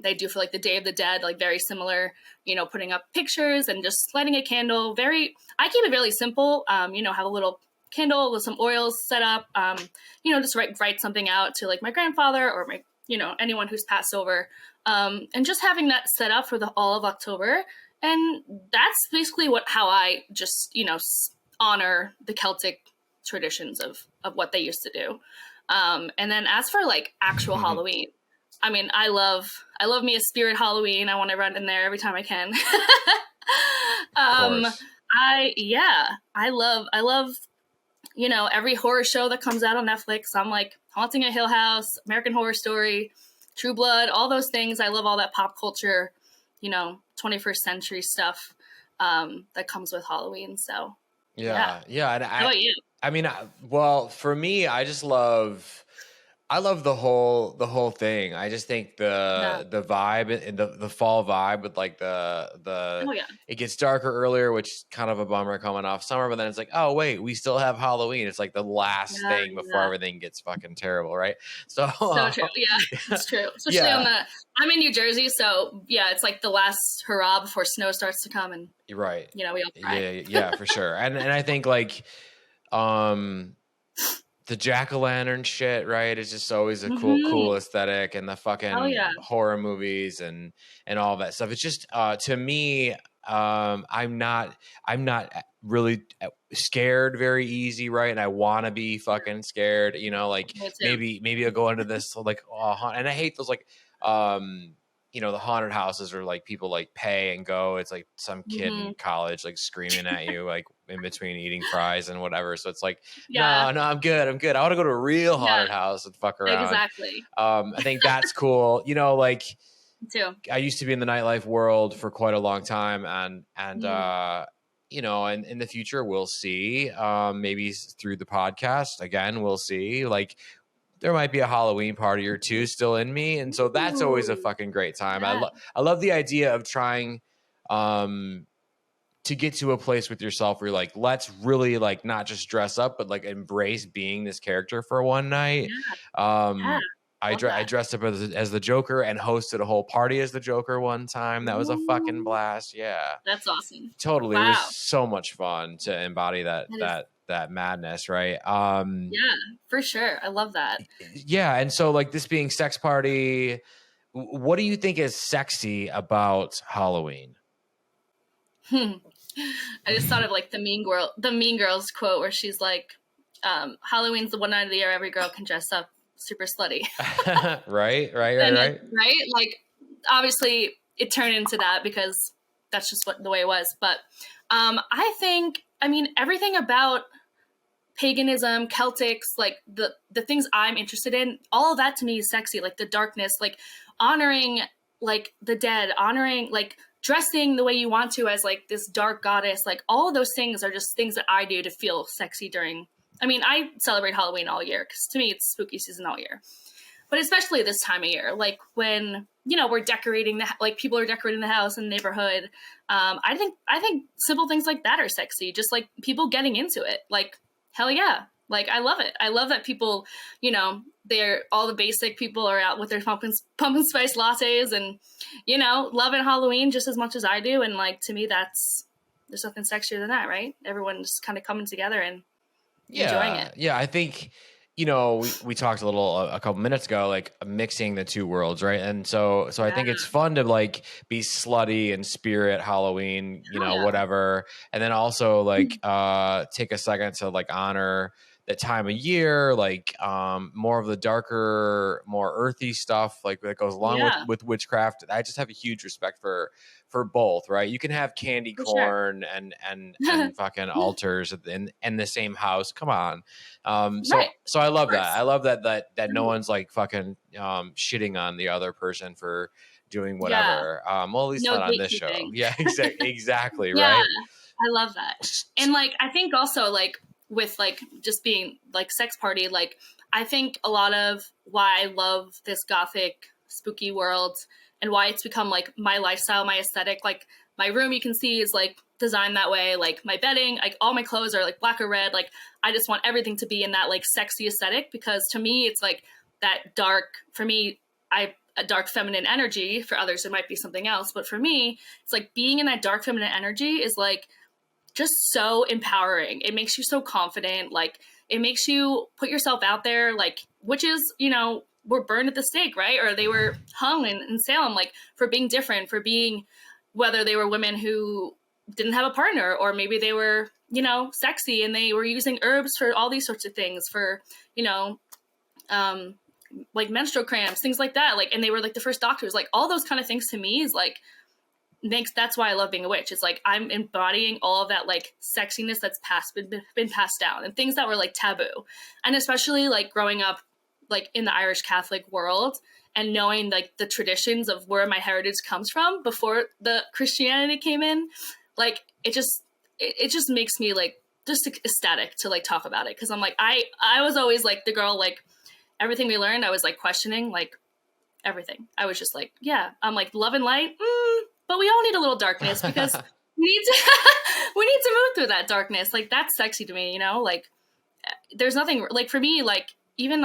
they do for like the Day of the Dead, like very similar, putting up pictures and just lighting a candle. I keep it really simple, have a little candle with some oils set up, just write something out to like my grandfather or my, anyone who's passed over. And just having that set up for all of October. And that's basically how I just, honor the Celtic traditions of what they used to do. And then as for like actual Halloween, I mean, I love me a spirit Halloween. I want to run in there every time I can. I love, every horror show that comes out on Netflix. I'm like Haunting a Hill House, American Horror Story, True Blood, all those things. I love all that pop culture, 21st century stuff that comes with Halloween. So yeah. And how about you? I mean, well, for me, I love the whole thing. I just think the vibe and the fall vibe with like it gets darker earlier, which is kind of a bummer coming off summer, but then it's like, oh wait, we still have Halloween. It's like the last thing before everything gets fucking terrible, right? So true. Yeah, it's true. Especially I'm in New Jersey, so yeah, it's like the last hurrah before snow starts to come, and you're right. We all cry. Yeah, for sure. And I think like the jack-o'-lantern shit, right? It's just always a cool aesthetic, and the fucking horror movies and all that stuff. It's just to me, I'm not really scared very easy, right? And I want to be fucking scared, like maybe I'll go into this like and I hate those like the haunted houses are like people like pay and go. It's like some kid in college like screaming at you like in between eating fries and whatever. So it's like, no, I'm good. I want to go to a real haunted house and fuck around. Exactly. I think that's cool. Like Me too. I used to be in the nightlife world for quite a long time, and and in the future we'll see. Maybe through the podcast again, we'll see. Like there might be a Halloween party or two still in me, and so that's always a fucking great time. I love the idea of trying to get to a place with yourself where you're like, let's really like not just dress up, but like embrace being this character for one night. Yeah. I dressed up as the Joker and hosted a whole party as the Joker one time. That was a fucking blast. Yeah. That's awesome. Totally. Wow. It was so much fun to embody that madness, right? Yeah, for sure. I love that. Yeah. And so like this being sex party, what do you think is sexy about Halloween? I just thought of like the Mean Girls quote where she's like, Halloween's the one night of the year every girl can dress up super slutty. Right. Right? Like, obviously it turned into that because that's just the way it was. But I think, everything about paganism, Celtics, like the things I'm interested in, all of that to me is sexy. Like the darkness, like honoring like the dead, honoring like dressing the way you want to as like this dark goddess. Like all of those things are just things that I do to feel sexy during. I celebrate Halloween all year because to me it's spooky season all year. But especially this time of year, like when, we're decorating people are decorating the house and the neighborhood. I think simple things like that are sexy. Just like people getting into it. Like, hell yeah. Like, I love it. I love that people, all the basic people are out with their pumpkin spice lattes and, loving Halloween just as much as I do. And like, to me, there's nothing sexier than that, right? Everyone just kind of coming together and enjoying it. Yeah. I think, we talked a couple minutes ago, like mixing the two worlds, right? And so I think it's fun to like be slutty and spirit Halloween, whatever. And then also like take a second to like honor that time of year, like more of the darker, more earthy stuff, like that goes along with witchcraft. I just have a huge respect for both, right? You can have candy corn and fucking altars in the same house. Come on. So I love that. I love that no one's like fucking shitting on the other person for doing whatever. Well, at least not on this show. Yeah, exactly. Right. I love that. And like, I think also like with like just being like sex party, like I think a lot of why I love this gothic spooky world and why it's become like my lifestyle, my aesthetic, like my room you can see is like designed that way. Like my bedding, like all my clothes are like black or red. Like I just want everything to be in that like sexy aesthetic because to me, it's like that dark, for me, a dark feminine energy. For others, it might be something else. But for me, it's like being in that dark feminine energy is like just so empowering. It makes you so confident. Like it makes you put yourself out there, like witches, were burned at the stake, right? Or they were hung in Salem, like for being different, for being, whether they were women who didn't have a partner, or maybe they were, sexy and they were using herbs for all these sorts of things for, like menstrual cramps, things like that. Like, and they were like the first doctors, like all those kind of things to me is like, that's why I love being a witch. It's like I'm embodying all of that like sexiness that's been passed down and things that were like taboo. And especially like growing up like in the Irish Catholic world and knowing like the traditions of where my heritage comes from before the Christianity came in, like it just makes me like just ecstatic to like talk about it. Cause I'm like, I was always like the girl, like everything we learned, I was like questioning like everything. I was just like, yeah, I'm like love and light. But we all need a little darkness because we need to move through that darkness. Like that's sexy to me, like there's nothing like for me, like even,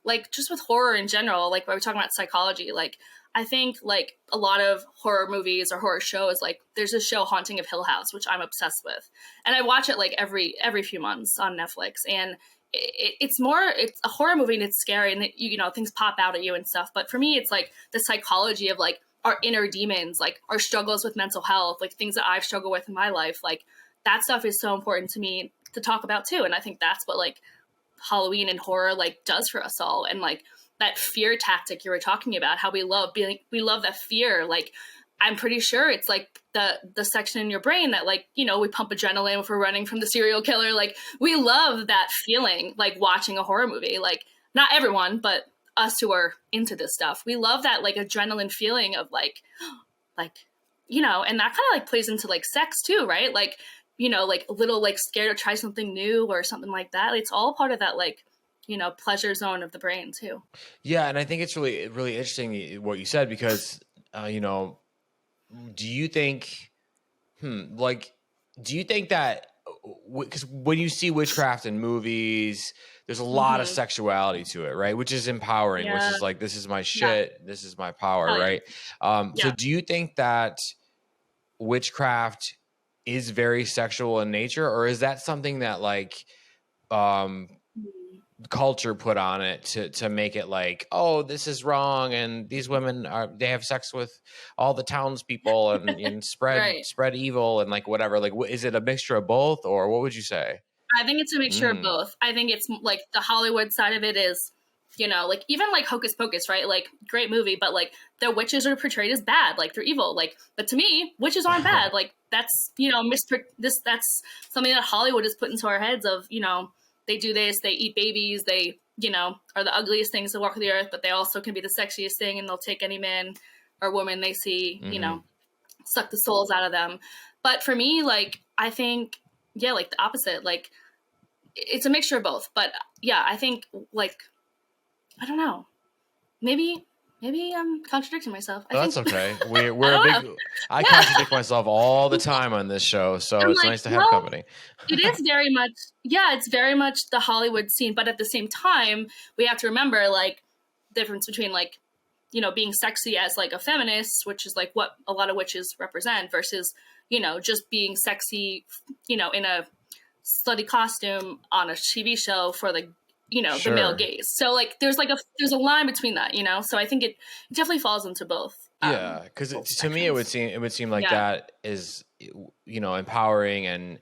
like just with horror in general, like when we're talking about psychology, like I think like a lot of horror movies or horror shows, like there's a show Haunting of Hill House, which I'm obsessed with. And I watch it like every few months on Netflix. And it's a horror movie and it's scary and things pop out at you and stuff. But for me, it's like the psychology of like our inner demons, like our struggles with mental health, like things that I've struggled with in my life. Like that stuff is so important to me to talk about too. And I think that's what like Halloween and horror like does for us all. And like that fear tactic you were talking about, how we love that fear. Like I'm pretty sure it's like the section in your brain that like, we pump adrenaline if we're running from the serial killer. Like we love that feeling, like watching a horror movie. Like not everyone, but us who are into this stuff, we love that like adrenaline feeling of like, and that kind of like plays into like sex too, right? Like, like a little like scared to try something new or something like that. It's all part of that like, pleasure zone of the brain too. Yeah. And I think it's really, really interesting what you said because, do you think, Like, do you think that because when you see witchcraft in movies, there's a lot of sexuality to it, right? Which is empowering, which is like, this is my shit, this is my power, Hell yeah. right? So do you think that witchcraft is very sexual in nature, or is that something that like culture put on it to make it like, oh, this is wrong, and these women they have sex with all the townspeople and spread evil and like whatever? Like, is it a mixture of both, or what would you say? I think it's a mixture of both. I think it's like the Hollywood side of it is, you know, like even like Hocus Pocus, right? Like great movie, but like the witches are portrayed as bad, like they're evil. Like, but to me, witches aren't bad. Like that's, you know, that's something that Hollywood has put into our heads of, you know, they do this, they eat babies, they, you know, are the ugliest things to walk the earth, but they also can be the sexiest thing, and they'll take any man or woman they see, you know, suck the souls out of them. But for me, like, I think, yeah, like the opposite, like it's a mixture of both. But yeah, I think like, I don't know, maybe I'm contradicting myself. That's okay. We're a big. I contradict myself all the time on this show, so it's like, nice to have company. It is very much, yeah, it's very much the Hollywood scene, but at the same time, we have to remember like the difference between like, you know, being sexy as like a feminist, which is like what a lot of witches represent, versus, you know, just being sexy, you know, in a slutty costume on a TV show for the, you know, the male gaze. So like there's a line between that, you know. So I think it definitely falls into both. Yeah, because to me it would seem like that is, you know, empowering and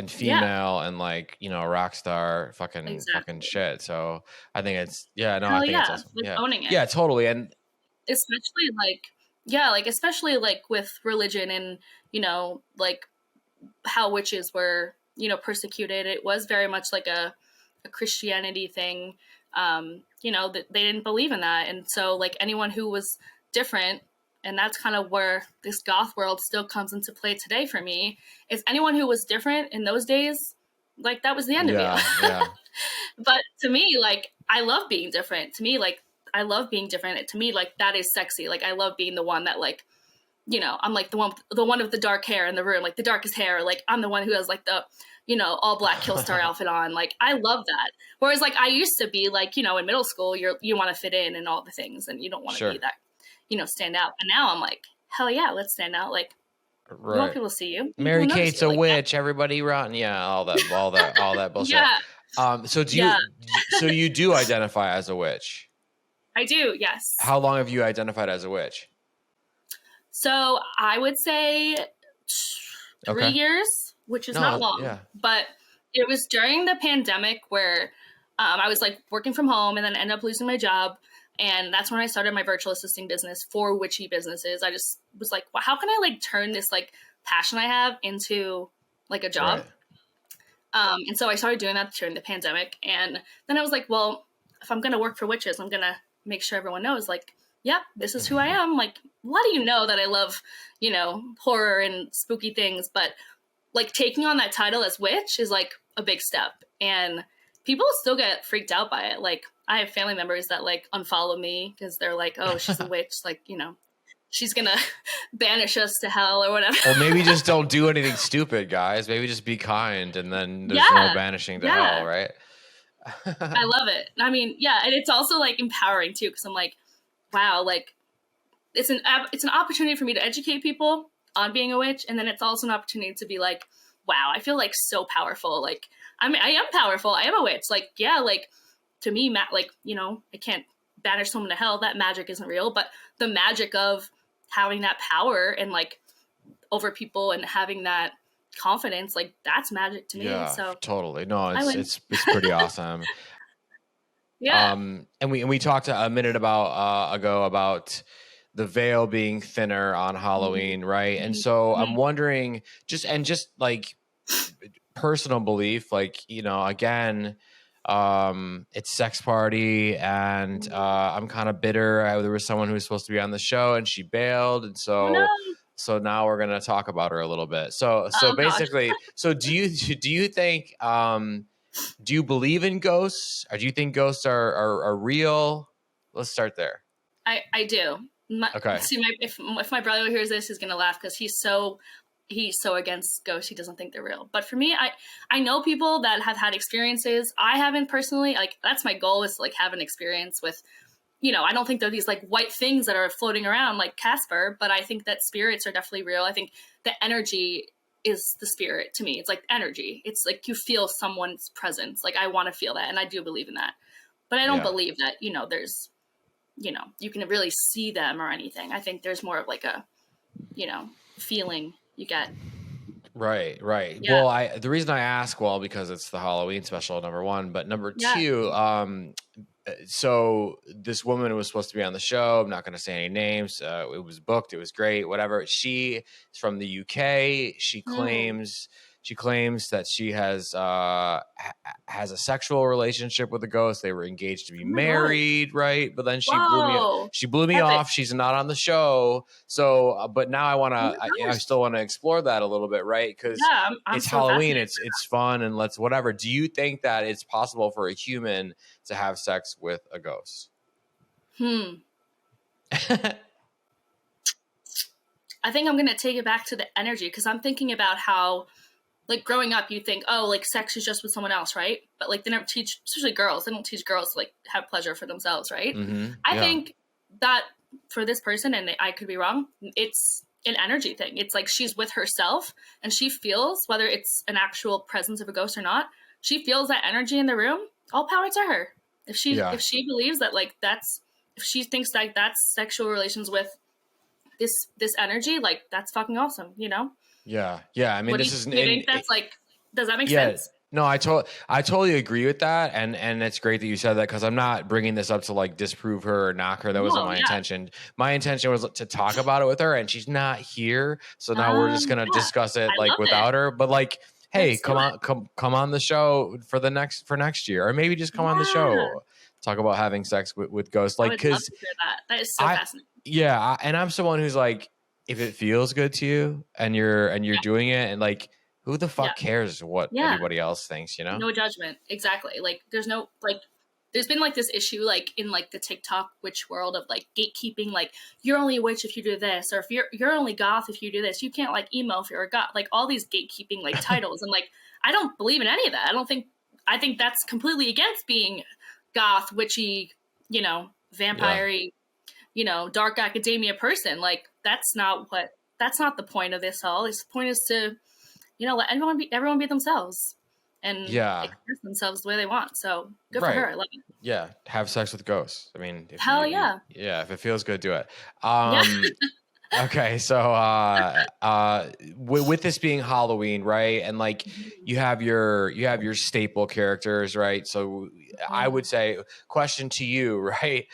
female and like, you know, rock star fucking shit. So I think it's I think it's awesome. Like owning it. Yeah, totally. And especially like with religion and, you know, like how witches were, you know, persecuted. It was very much like a Christianity thing. You know, that they didn't believe in that. And so like anyone who was different, and that's kind of where this goth world still comes into play today for me, is anyone who was different in those days, like that was the end of you. Yeah. But to me, like, I love being different. To me, like, I love being different. To me, like, that is sexy. Like, I love being the one that, like, you know, I'm like the one with the dark hair in the room, like the darkest hair. Like, I'm the one who has like the, you know, all black Killstar outfit on. Like, I love that. Whereas like I used to be like, you know, in middle school, you want to fit in and all the things, and you don't want to be that, you know, stand out. But now I'm like, hell yeah, let's stand out. Like, you want people to see you. MaryKate's a witch. Everybody run. Yeah, all that bullshit. Yeah. So you do identify as a witch? I do. Yes. How long have you identified as a witch? So I would say 3 years, which is not long, but it was during the pandemic where I was like working from home and then ended up losing my job. And that's when I started my virtual assisting business for witchy businesses. I just was like, well, how can I like turn this like passion I have into like a job? Right. And so I started doing that during the pandemic. And then I was like, well, if I'm going to work for witches, I'm going to make sure everyone knows like, yep, this is who I am. Like, a lot of you know that I love, you know, horror and spooky things, but like taking on that title as witch is like a big step. And people still get freaked out by it. Like, I have family members that like unfollow me because they're like, oh, she's a witch. Like, you know, she's going to banish us to hell or whatever. Well, maybe just don't do anything stupid, guys. Maybe just be kind, and then there's no banishing to hell, right? I love it. I mean, yeah. And it's also like empowering too, because I'm like, wow, like it's an opportunity for me to educate people on being a witch. And then it's also an opportunity to be like, wow, I feel like so powerful. Like, I mean, I am powerful. I am a witch. Like, yeah, like to me, like, you know, I can't banish someone to hell. That magic isn't real, but the magic of having that power and like over people and having that confidence, like that's magic to me. Yeah, so totally. No, it's pretty awesome. Yeah. And we talked a minute ago about the veil being thinner on Halloween, right? And so I'm wondering, just like personal belief, like, you know, again, it's sex party, and I'm kind of bitter. There was someone who was supposed to be on the show and she bailed, and so so now we're gonna talk about her a little bit. So basically, so do you think do you believe in ghosts, or do you think ghosts are real? Let's start there. I do. Okay. If my brother hears this, he's gonna laugh because he's so against ghosts. He doesn't think they're real. But for me, I know people that have had experiences. I haven't personally. Like, that's my goal, is to like have an experience with, I don't think they're these like white things that are floating around like Casper, but I think that spirits are definitely real. I think the energy is the spirit to me. It's like energy. It's like you feel someone's presence. Like, I want to feel that, and I do believe in that. But I don't believe that, there's, you can really see them or anything. I think there's more of like a, feeling you get. Right. Yeah. Well, the reason I ask, because it's the Halloween special, number one, but number two, so this woman was supposed to be on the show. I'm not going to say any names. It was booked. It was great. Whatever. She is from the UK. She claims that she has a sexual relationship with a ghost. They were engaged to be married, right? But then she blew me off. She's not on the show. So, but now I still want to explore that a little bit, right? Because it's so Halloween. It's fun, and whatever. Do you think that it's possible for a human to have sex with a ghost? I think I'm going to take it back to the energy, because I'm thinking about how, like, growing up, you think, oh, like, sex is just with someone else, right? But, like, they never teach, especially girls, they don't teach girls to, like, have pleasure for themselves, right? I think that for this person, and I could be wrong, it's an energy thing. It's like she's with herself, and she feels, whether it's an actual presence of a ghost or not, she feels that energy in the room. All power to her. If she believes that, like, if she thinks that that's sexual relations with this energy, like, that's fucking awesome, Yeah. I mean, this is. You think that's like? Does that make sense? No, I totally agree with that, and it's great that you said that, because I'm not bringing this up to like disprove her or knock her. That wasn't my intention. My intention was to talk about it with her, and she's not here, so now we're just gonna discuss it like without her. But like, hey, come on the show for next year, or maybe just come on the show, talk about having sex with ghosts, like, because that is so fascinating. Yeah, and I'm someone who's like, if it feels good to you and you're doing it, and like, who the fuck cares what anybody else thinks, No judgment. Exactly. Like, there's no, like, there's been like this issue, like, in like the TikTok witch world of like gatekeeping, like, you're only a witch if you do this, or if you're only goth if you do this. You can't like emo if you're a goth. Like, all these gatekeeping like titles, and like, I don't believe in any of that. I think that's completely against being goth, witchy, vampire-y, dark academia person. Like, that's not the point of this all. The point is to, let everyone be themselves and express themselves the way they want. So good for her. I love it. Yeah. Have sex with ghosts. I mean, if it feels good, do it. Okay. So, with this being Halloween, right? And like, you have your staple characters, right? So I would say, question to you, right?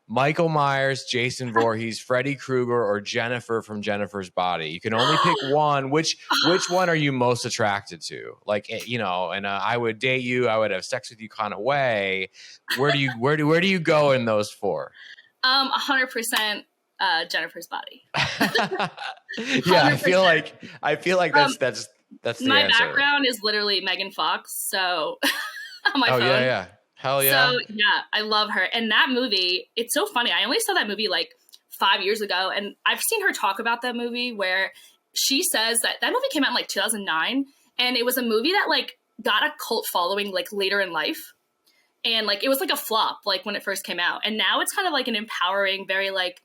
Michael Myers, Jason Voorhees, Freddy Krueger, or Jennifer from Jennifer's Body. You can only pick one. Which one are you most attracted to? Like, and I would date you. I would have sex with you kind of way. Where do you go in those four? 100%. Jennifer's Body. Yeah, I feel like that's the my answer. background is literally Megan Fox, so on my phone. Yeah. Hell yeah. So yeah, I love her. And that movie, it's so funny. I only saw that movie like 5 years ago, and I've seen her talk about that movie where she says that movie came out in like 2009, and it was a movie that like got a cult following like later in life. And like, it was like a flop like when it first came out. And now it's kind of like an empowering, very like,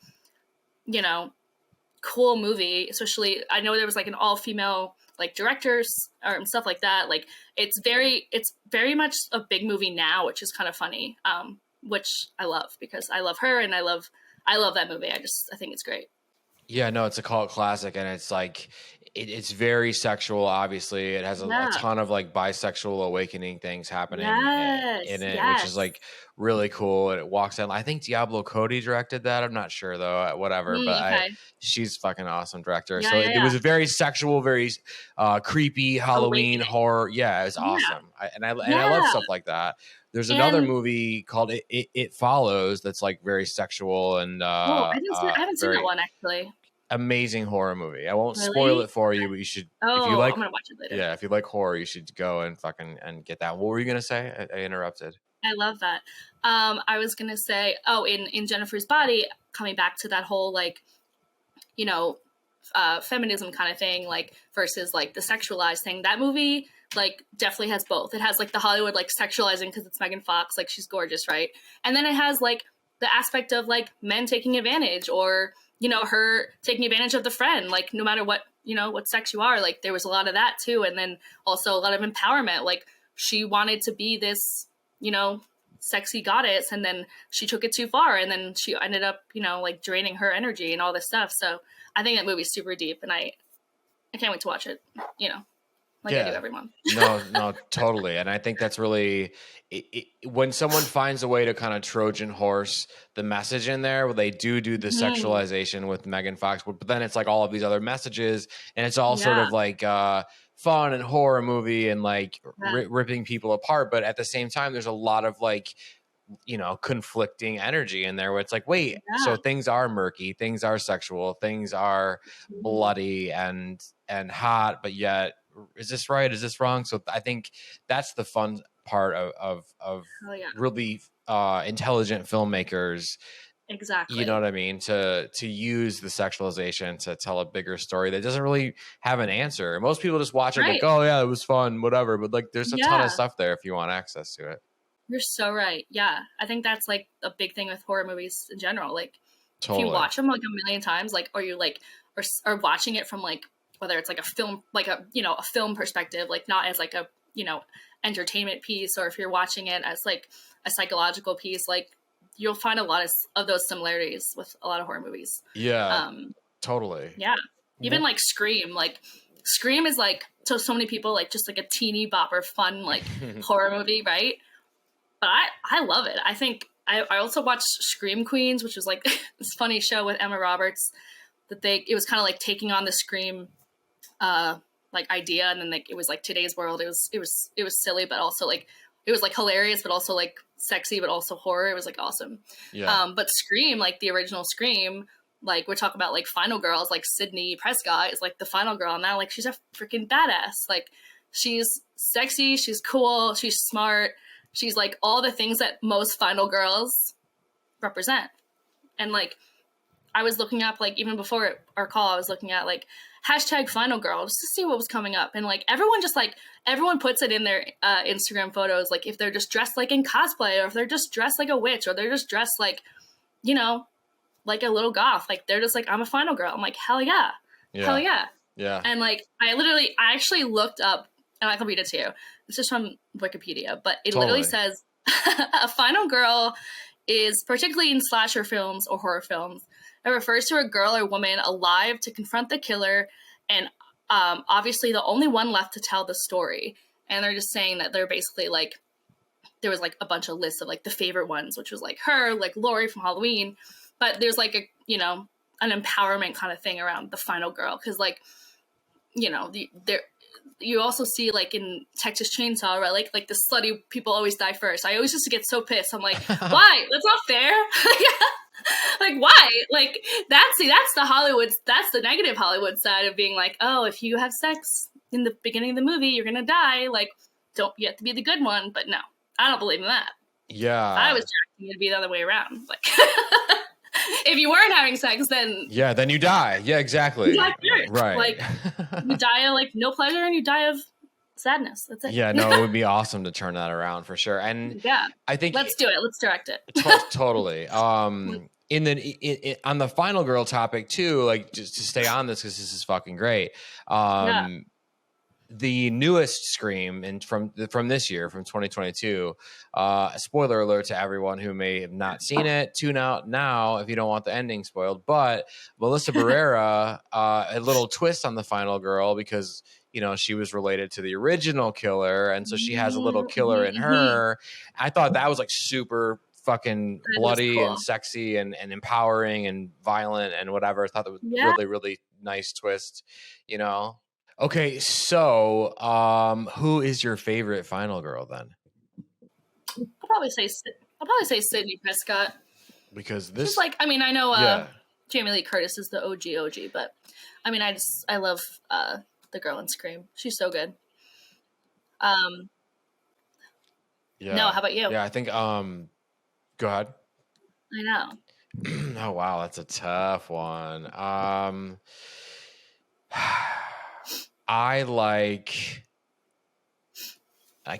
cool movie. Especially, I know there was like an all-female like directors or stuff like that. Like, it's very much a big movie now, which is kind of funny. Which I love, because I love her and I love that movie. I think it's great. Yeah, no, it's a cult classic, and it's like, it's very sexual. Obviously, it has a ton of like bisexual awakening things happening in it, which is like really cool. And it walks in. I think Diablo Cody directed that. I'm not sure though. Whatever, but she's fucking awesome director. It was a very sexual, very creepy Halloween horror. Yeah, it was awesome. I love stuff like that. There's another movie called It Follows that's like very sexual and I haven't seen that one actually. Amazing horror movie. I won't spoil it for you, but you should. If you like, I'm gonna watch it later. Yeah, if you like horror, you should go and fucking get that. What were you gonna say? I interrupted. I love that. I was gonna say, in Jennifer's Body, coming back to that whole like, you know, feminism kind of thing, like versus like the sexualized thing. That movie like definitely has both. It has like the Hollywood like sexualizing because it's Megan Fox, like she's gorgeous, right? And then it has like the aspect of like men taking advantage, or her taking advantage of the friend, like no matter what what sex you are. Like there was a lot of that too, and then also a lot of empowerment. Like she wanted to be this sexy goddess, and then she took it too far, and then she ended up like draining her energy and all this stuff. So I think that movie's super deep, and I can't wait to watch it. Like I do every month. No, totally. And I think that's really when someone finds a way to kind of Trojan horse the message in there, they do the sexualization with Megan Fox, but then it's like all of these other messages, and it's all sort of like fun and horror movie and like ripping people apart. But at the same time, there's a lot of like conflicting energy in there where it's like, wait, so things are murky, things are sexual, things are bloody and hot, but yet is this right, is this wrong? So I think that's the fun part of really intelligent filmmakers, exactly, you know what I mean, to use the sexualization to tell a bigger story that doesn't really have an answer. Most people just watch it like, oh yeah, it was fun, whatever, but like there's a ton of stuff there if you want access to it. You're so right. Yeah. I think that's like a big thing with horror movies in general. Like totally. If you watch them like a million times, like, or you like, or watching it from like, whether it's like a film, like a film perspective, like not as like a, entertainment piece, or if you're watching it as like a psychological piece, like you'll find a lot of those similarities with a lot of horror movies. Yeah. Totally. Yeah. Even like Scream is like, to so many people, like just like a teeny bopper fun, like horror movie. Right. But I love it. I think I also watched Scream Queens, which was like this funny show with Emma Roberts that it was kind of like taking on the Scream like idea, and then like it was like today's world. It was silly, but also like it was like hilarious, but also like sexy, but also horror. It was like awesome. Yeah. But Scream, like the original Scream, like we're talking about like final girls, like Sydney Prescott is like the final girl now. Like she's a freaking badass. Like she's sexy, she's cool, she's smart. She's like all the things that most final girls represent. And like, I was looking up, like even before our call, I was looking at like hashtag final girl just to see what was coming up. And like, everyone puts it in their Instagram photos. Like if they're just dressed like in cosplay, or if they're just dressed like a witch, or they're just dressed like, like a little goth, like they're just like, I'm a final girl. I'm like, hell yeah. Hell yeah. Yeah. And like, I actually looked up, and I can read it to you. This is from Wikipedia, but it literally says a final girl is, particularly in slasher films or horror films, it refers to a girl or woman alive to confront the killer, and obviously the only one left to tell the story. And they're just saying that they're basically like, there was like a bunch of lists of like the favorite ones, which was like her, like Laurie from Halloween. But there's like a, an empowerment kind of thing around the final girl. Cause like, you also see like in Texas Chainsaw, right? Like the slutty people always die first. I always used to get so pissed. I'm like, why? That's not fair. Like why? Like that's the Hollywood, that's the negative Hollywood side of being like, oh, if you have sex in the beginning of the movie, you're gonna die. Like, you have to be the good one. But no, I don't believe in that. Yeah. I was trying to be the other way around. Like if you weren't having sex, then then you die. Yeah, exactly. You die first. Right. Like you die of like no pleasure, and you die of sadness. That's it. Yeah, no, it would be awesome to turn that around for sure. And yeah, I think let's do it. Let's direct it. Totally. On the final girl topic too, like just to stay on this because this is fucking great. The newest Scream from this year, from 2022. Spoiler alert to everyone who may have not seen it. Tune out now if you don't want the ending spoiled. But Melissa Barrera, a little twist on the final girl because she was related to the original killer, and so she has a little killer in her. I thought that was like super fucking bloody cool. And sexy and empowering and violent and whatever. I thought that was really, really nice twist. Okay, so who is your favorite final girl then? I'll probably say Sydney Prescott. Because this, she's like, I mean, I know Jamie Lee Curtis is the OG, but I mean, I love the girl in Scream. She's so good. Yeah. No, how about you? Yeah, I think go ahead. I know. Oh wow, that's a tough one. I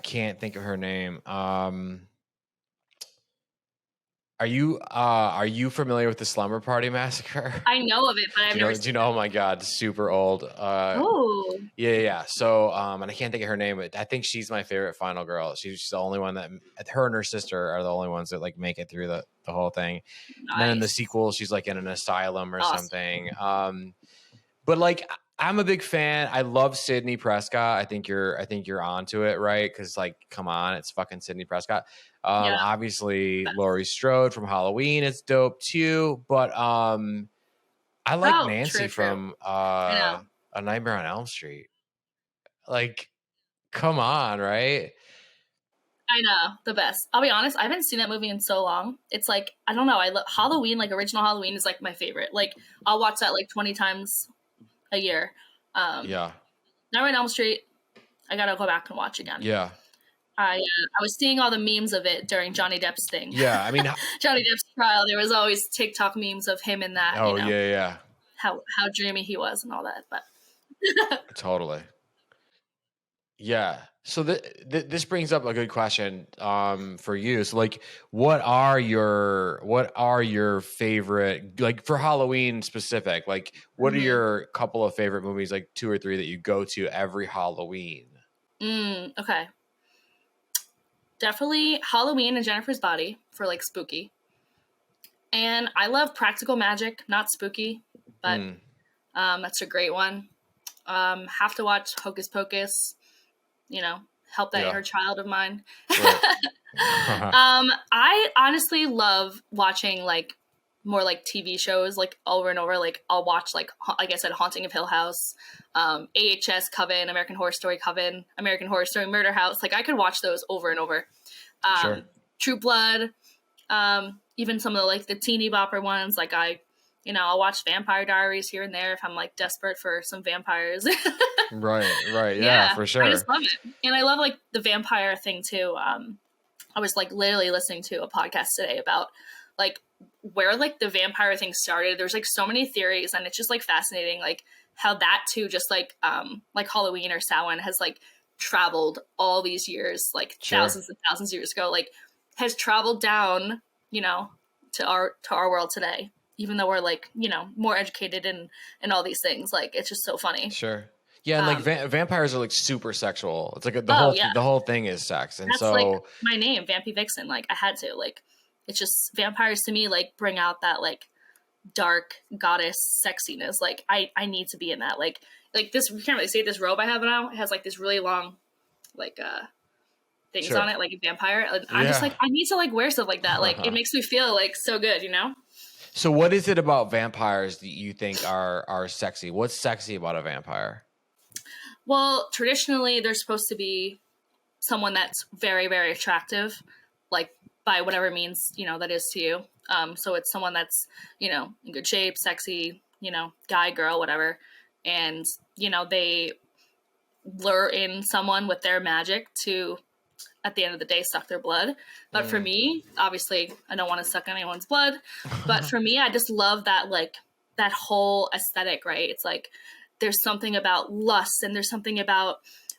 can't think of her name. Are you familiar with the Slumber Party Massacre? I know of it, but I've never Do you seen know? it. Oh my God, super old. Oh, Yeah. So, and I can't think of her name, but I think she's my favorite final girl. She's the only one that her and her sister are the only ones that like make it through the whole thing. And then in the nice. sequel, she's like in an asylum or Awesome. something. But like I'm a big fan. I love Sydney Prescott. I think you're onto it, right? Because like, come on, it's fucking Sydney Prescott. Yeah. Obviously Best. Laurie Strode from Halloween is dope too. But I like Oh, Nancy true. from I know. A Nightmare on Elm Street. Like, come on, right? I know, the best. I'll be honest, I haven't seen that movie in so long. It's like, I don't know, I love Halloween, like original Halloween is like my favorite. Like I'll watch that like 20 times a year. Yeah. Nightmare on Elm Street, I gotta go back and watch again. Yeah. I was seeing all the memes of it during Johnny Depp's thing. Yeah. I mean, Johnny Depp's trial, there was always TikTok memes of him in that, oh yeah. how dreamy he was and all that. But Totally. Yeah. So this brings up a good question for you. So like what are your favorite, like for Halloween specific, like what are your couple of favorite movies, like 2 or 3 that you go to every Halloween? Okay. Definitely Halloween and Jennifer's Body for like spooky. And I love Practical Magic, not spooky, but that's a great one. Have to watch Hocus Pocus, help that inner child of mine. Right. I honestly love watching like more like TV shows like over and over. Like I'll watch like I said, Haunting of Hill House, AHS Coven, American Horror Story Coven, American Horror Story Murder House. Like I could watch those over and over. Sure. True Blood, even some of the like the teeny bopper ones. Like I'll watch Vampire Diaries here and there if I'm like desperate for some vampires. Right. Yeah, for sure. I just love it. And I love like the vampire thing too. I was like literally listening to a podcast today about like where like the vampire thing started. There's like so many theories and it's just like fascinating like how that too just like Halloween or Samhain has like traveled all these years, like thousands and thousands of years ago, like has traveled down, to our world today. Even though we're like, more educated and all these things, like it's just so funny. Sure. Yeah, and like vampires are like super sexual. It's like the whole thing is sex, and that's so like my name, Vampy Vixen. Like I had to like, it's just vampires to me like bring out that like dark goddess sexiness. Like I need to be in that. Like this. You can't really see it. This robe I have now, it has like this really long, like things on it, like a vampire. And I'm just like I need to like wear stuff like that. Like it makes me feel like so good, So what is it about vampires that you think are sexy? What's sexy about a vampire? Well, traditionally, they're supposed to be someone that's very, very attractive, like by whatever means, that is to you. So it's someone that's, in good shape, sexy, guy, girl, whatever. And, they lure in someone with their magic to, at the end of the day, suck their blood. But for me, obviously, I don't want to suck anyone's blood. But for me, I just love that, like, that whole aesthetic, right? It's like, there's something about lust and there's something about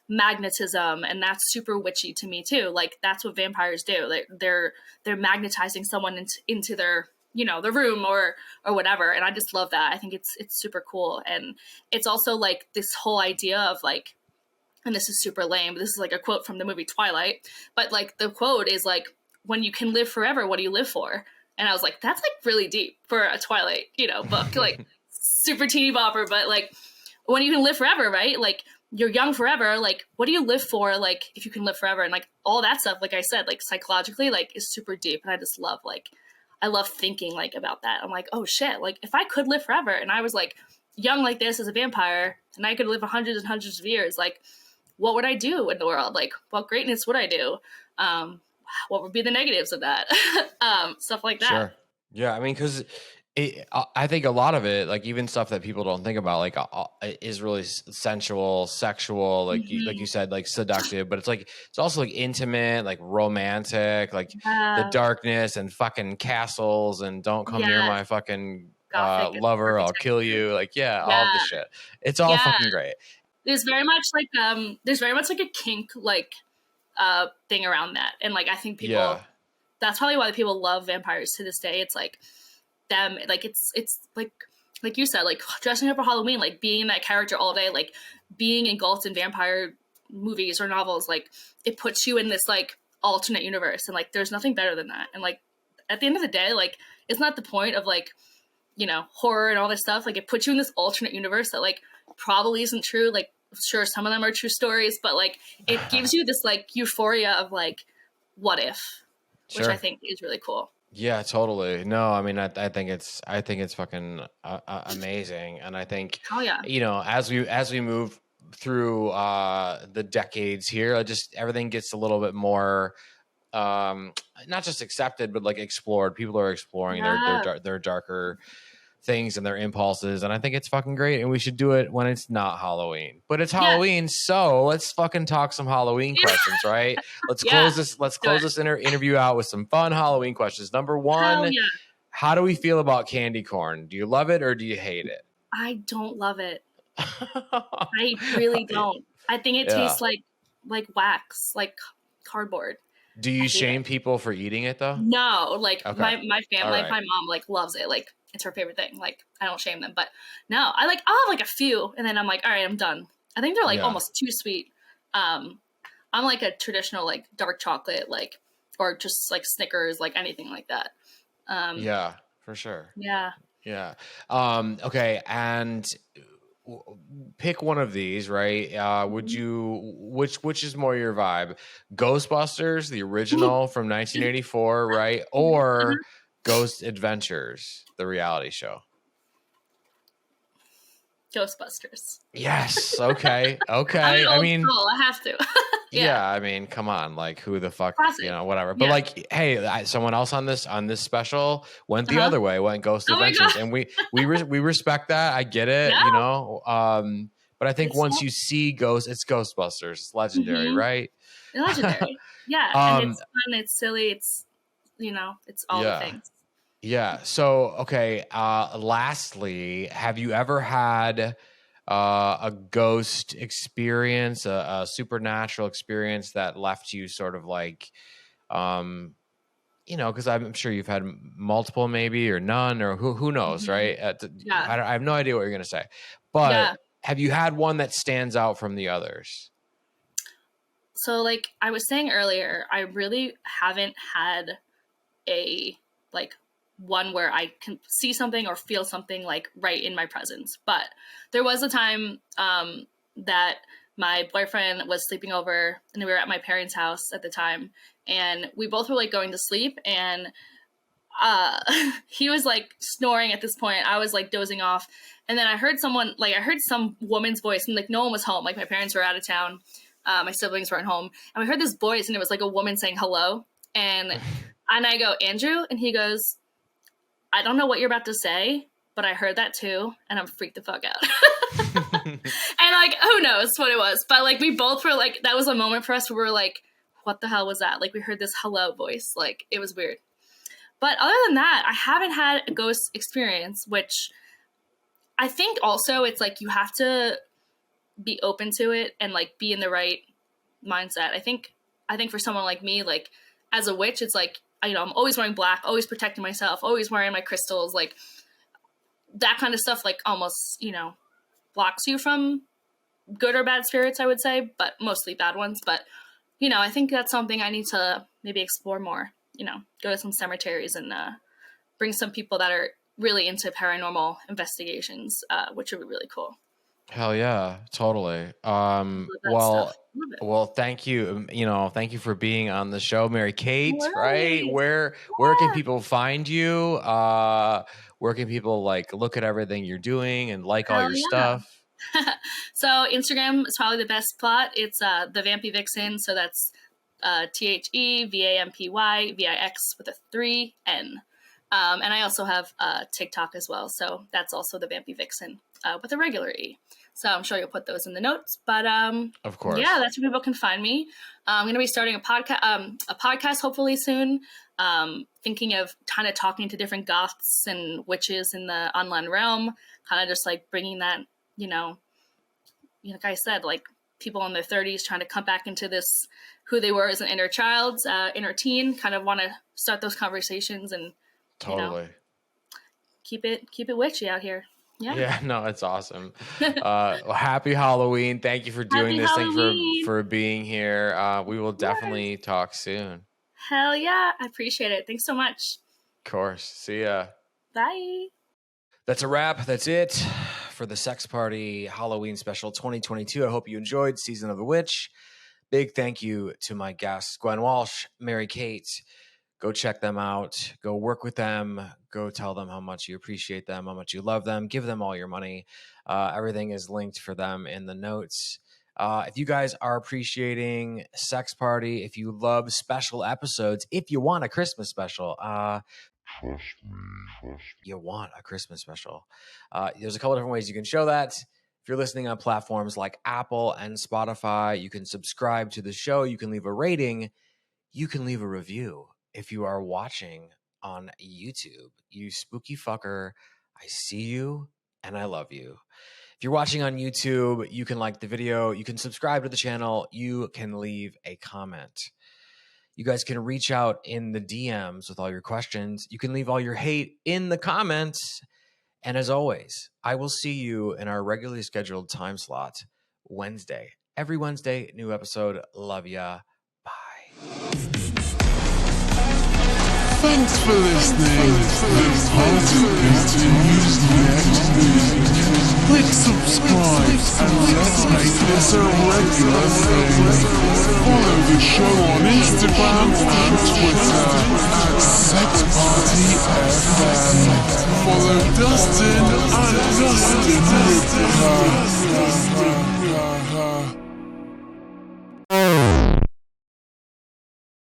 magnetism, and that's super witchy to me too. Like that's what vampires do. They're magnetizing someone into their their room or whatever, and I just love that. I think it's super cool, and it's also like this whole idea of like, and this is super lame, but this is like a quote from the movie Twilight, but like the quote is like, when you can live forever, what do you live for? And I was like, that's like really deep for a Twilight book, like super teeny bopper, but like when you can live forever, right? Like you're young forever. Like, what do you live for? Like, if you can live forever, and like all that stuff, like I said, like psychologically, like is super deep. And I just love, like, I love thinking like about that. I'm like, oh shit. Like if I could live forever and I was like young like this as a vampire and I could live hundreds and hundreds of years, like what would I do in the world? Like what greatness would I do? What would be the negatives of that? Stuff like that. Sure. Yeah. I mean, cause I think a lot of it, like even stuff that people don't think about, like is really sensual, sexual, like you said, like seductive. But it's also like intimate, like romantic, like the Yeah. darkness and fucking castles and don't come near Yes. my fucking Gothic lover, I'll kill architecture. you. Like all the Yeah. shit. It's all Yeah. fucking great. There's very much like a kink like thing around that. And like I think Yeah. that's probably why people love vampires to this day. It's like them, like it's like you said, like dressing up for Halloween, like being that character all day, like being engulfed in vampire movies or novels, like it puts you in this like alternate universe, and like there's nothing better than that. And like at the end of the day, like it's not the point of like, you know, horror and all this stuff. Like it puts you in this alternate universe that like probably isn't true. Like sure, some of them are true stories, but like it gives you this like euphoria of like what if, which Sure. I think is really cool. Yeah, totally. No, I mean, I think it's fucking amazing, and I think, Oh yeah. you know, as we move through the decades here, just everything gets a little bit more, not just accepted, but like explored. People are exploring Yeah. their darker things and their impulses, and I think it's fucking great. And we should do it when it's not Halloween, but it's Yeah. Halloween, so let's fucking talk some Halloween questions, right? Let's Yeah. close this. Let's close this interview out with some fun Halloween questions. Number Hell one, yeah. how do we feel about candy corn? Do you love it or do you hate it? I don't love it. I really don't. I think it Yeah. tastes like wax, like cardboard. Do you shame people for eating it though? No, like Okay. my family, right. my mom like loves it. Like it's her favorite thing. Like I don't shame them, but no, I'll have like a few, and then I'm like, all right, I'm done. I think they're like Yeah. almost too sweet. I'm like a traditional like dark chocolate, like or just like Snickers, like anything like that. Yeah, for sure. Yeah. Yeah. Okay, and pick one of these, right? Would you which is more your vibe? Ghostbusters, the original from 1984, right? Or Ghost Adventures, the reality show? Ghostbusters. Yes. Okay. Okay. I'm an I old mean, soul, I have to. yeah. I mean, come on, like who the fuck, Classic. you know, whatever. But Yeah. like, hey, someone else on this special went the other way, went Ghost Oh my Adventures, God. and we respect that. I get it, Yeah. you know. But I think It's once so- you see it's Ghostbusters, it's legendary, Mhm. right? Legendary. Yeah. And it's fun, it's silly, it's it's all the things. Yeah. So, okay. Lastly, have you ever had a ghost experience, a supernatural experience that left you sort of like, you know, because I'm sure you've had multiple, maybe, or none, or who knows, Mhm. right? Yeah. I have no idea what you're gonna say, but Yeah. have you had one that stands out from the others? So like I was saying earlier, I really haven't had a like one where I can see something or feel something like right in my presence. But there was a time that my boyfriend was sleeping over and we were at my parents' house at the time, and we both were like going to sleep, and he was like snoring at this point. I was like dozing off, and then I heard some woman's voice, and like no one was home. Like my parents were out of town, my siblings weren't home, and we heard this voice, and it was like a woman saying hello, and I go, Andrew, and he goes, I don't know what you're about to say, but I heard that too, and I'm freaked the fuck out. And like, who knows what it was, but like we both were like, that was a moment for us where we were like, what the hell was that? Like we heard this hello voice, like it was weird. But other than that, I haven't had a ghost experience, which I think also it's like you have to be open to it and like be in the right mindset. I think for someone like me, like as a witch, it's like, I'm always wearing black, always protecting myself, always wearing my crystals, like that kind of stuff, like almost, blocks you from good or bad spirits, I would say, but mostly bad ones. But, I think that's something I need to maybe explore more, go to some cemeteries and bring some people that are really into paranormal investigations, which would be really cool. Hell yeah, totally. Stuff. Well, thank you. Thank you for being on the show, MaryKate. Right. Right? Where can people find you? Where can people like look at everything you're doing and like all your stuff? So Instagram is probably the best spot. It's the Vampy Vixen. So that's TheVampyVix with a 3N. And I also have TikTok as well. So that's also the Vampy Vixen with a regular E. So I'm sure you'll put those in the notes. But of course, yeah, that's where people can find me. I'm going to be starting a podcast hopefully soon. Thinking of kind of talking to different goths and witches in the online realm, kind of just like bringing that, like I said, like people in their 30s trying to come back into this, who they were as an inner child, inner teen, kind of want to start those conversations and totally keep it witchy out here. Yeah, no, it's awesome. Happy Halloween. Thank you for doing this. Thank you for being here. We will definitely talk soon. Hell yeah. I appreciate it. Thanks so much. Of course. See ya. Bye. That's a wrap. That's it for the Sex Party Halloween Special 2022. I hope you enjoyed Season of the Witch. Big thank you to my guests, Gwen Walsh, MaryKate. Go check them out. Go work with them. Go tell them how much you appreciate them, how much you love them. Give them all your money. Everything is linked for them in the notes. If you guys are appreciating Sex Party, if you love special episodes, if you want a Christmas special, Trust me. you want a Christmas special. There's a couple different ways you can show that. If you're listening on platforms like Apple and Spotify, you can subscribe to the show. You can leave a rating. You can leave a review. If you are watching on YouTube, you spooky fucker, I see you and I love you. If you're watching on YouTube, you can like the video, you can subscribe to the channel, you can leave a comment. You guys can reach out in the DMs with all your questions. You can leave all your hate in the comments. And as always, I will see you in our regularly scheduled time slot Wednesday. Every Wednesday, new episode. Love ya. Bye. Thanks for listening. The party continues next. Click subscribe and let's make this a regular thing. Follow the show on Instagram and Twitter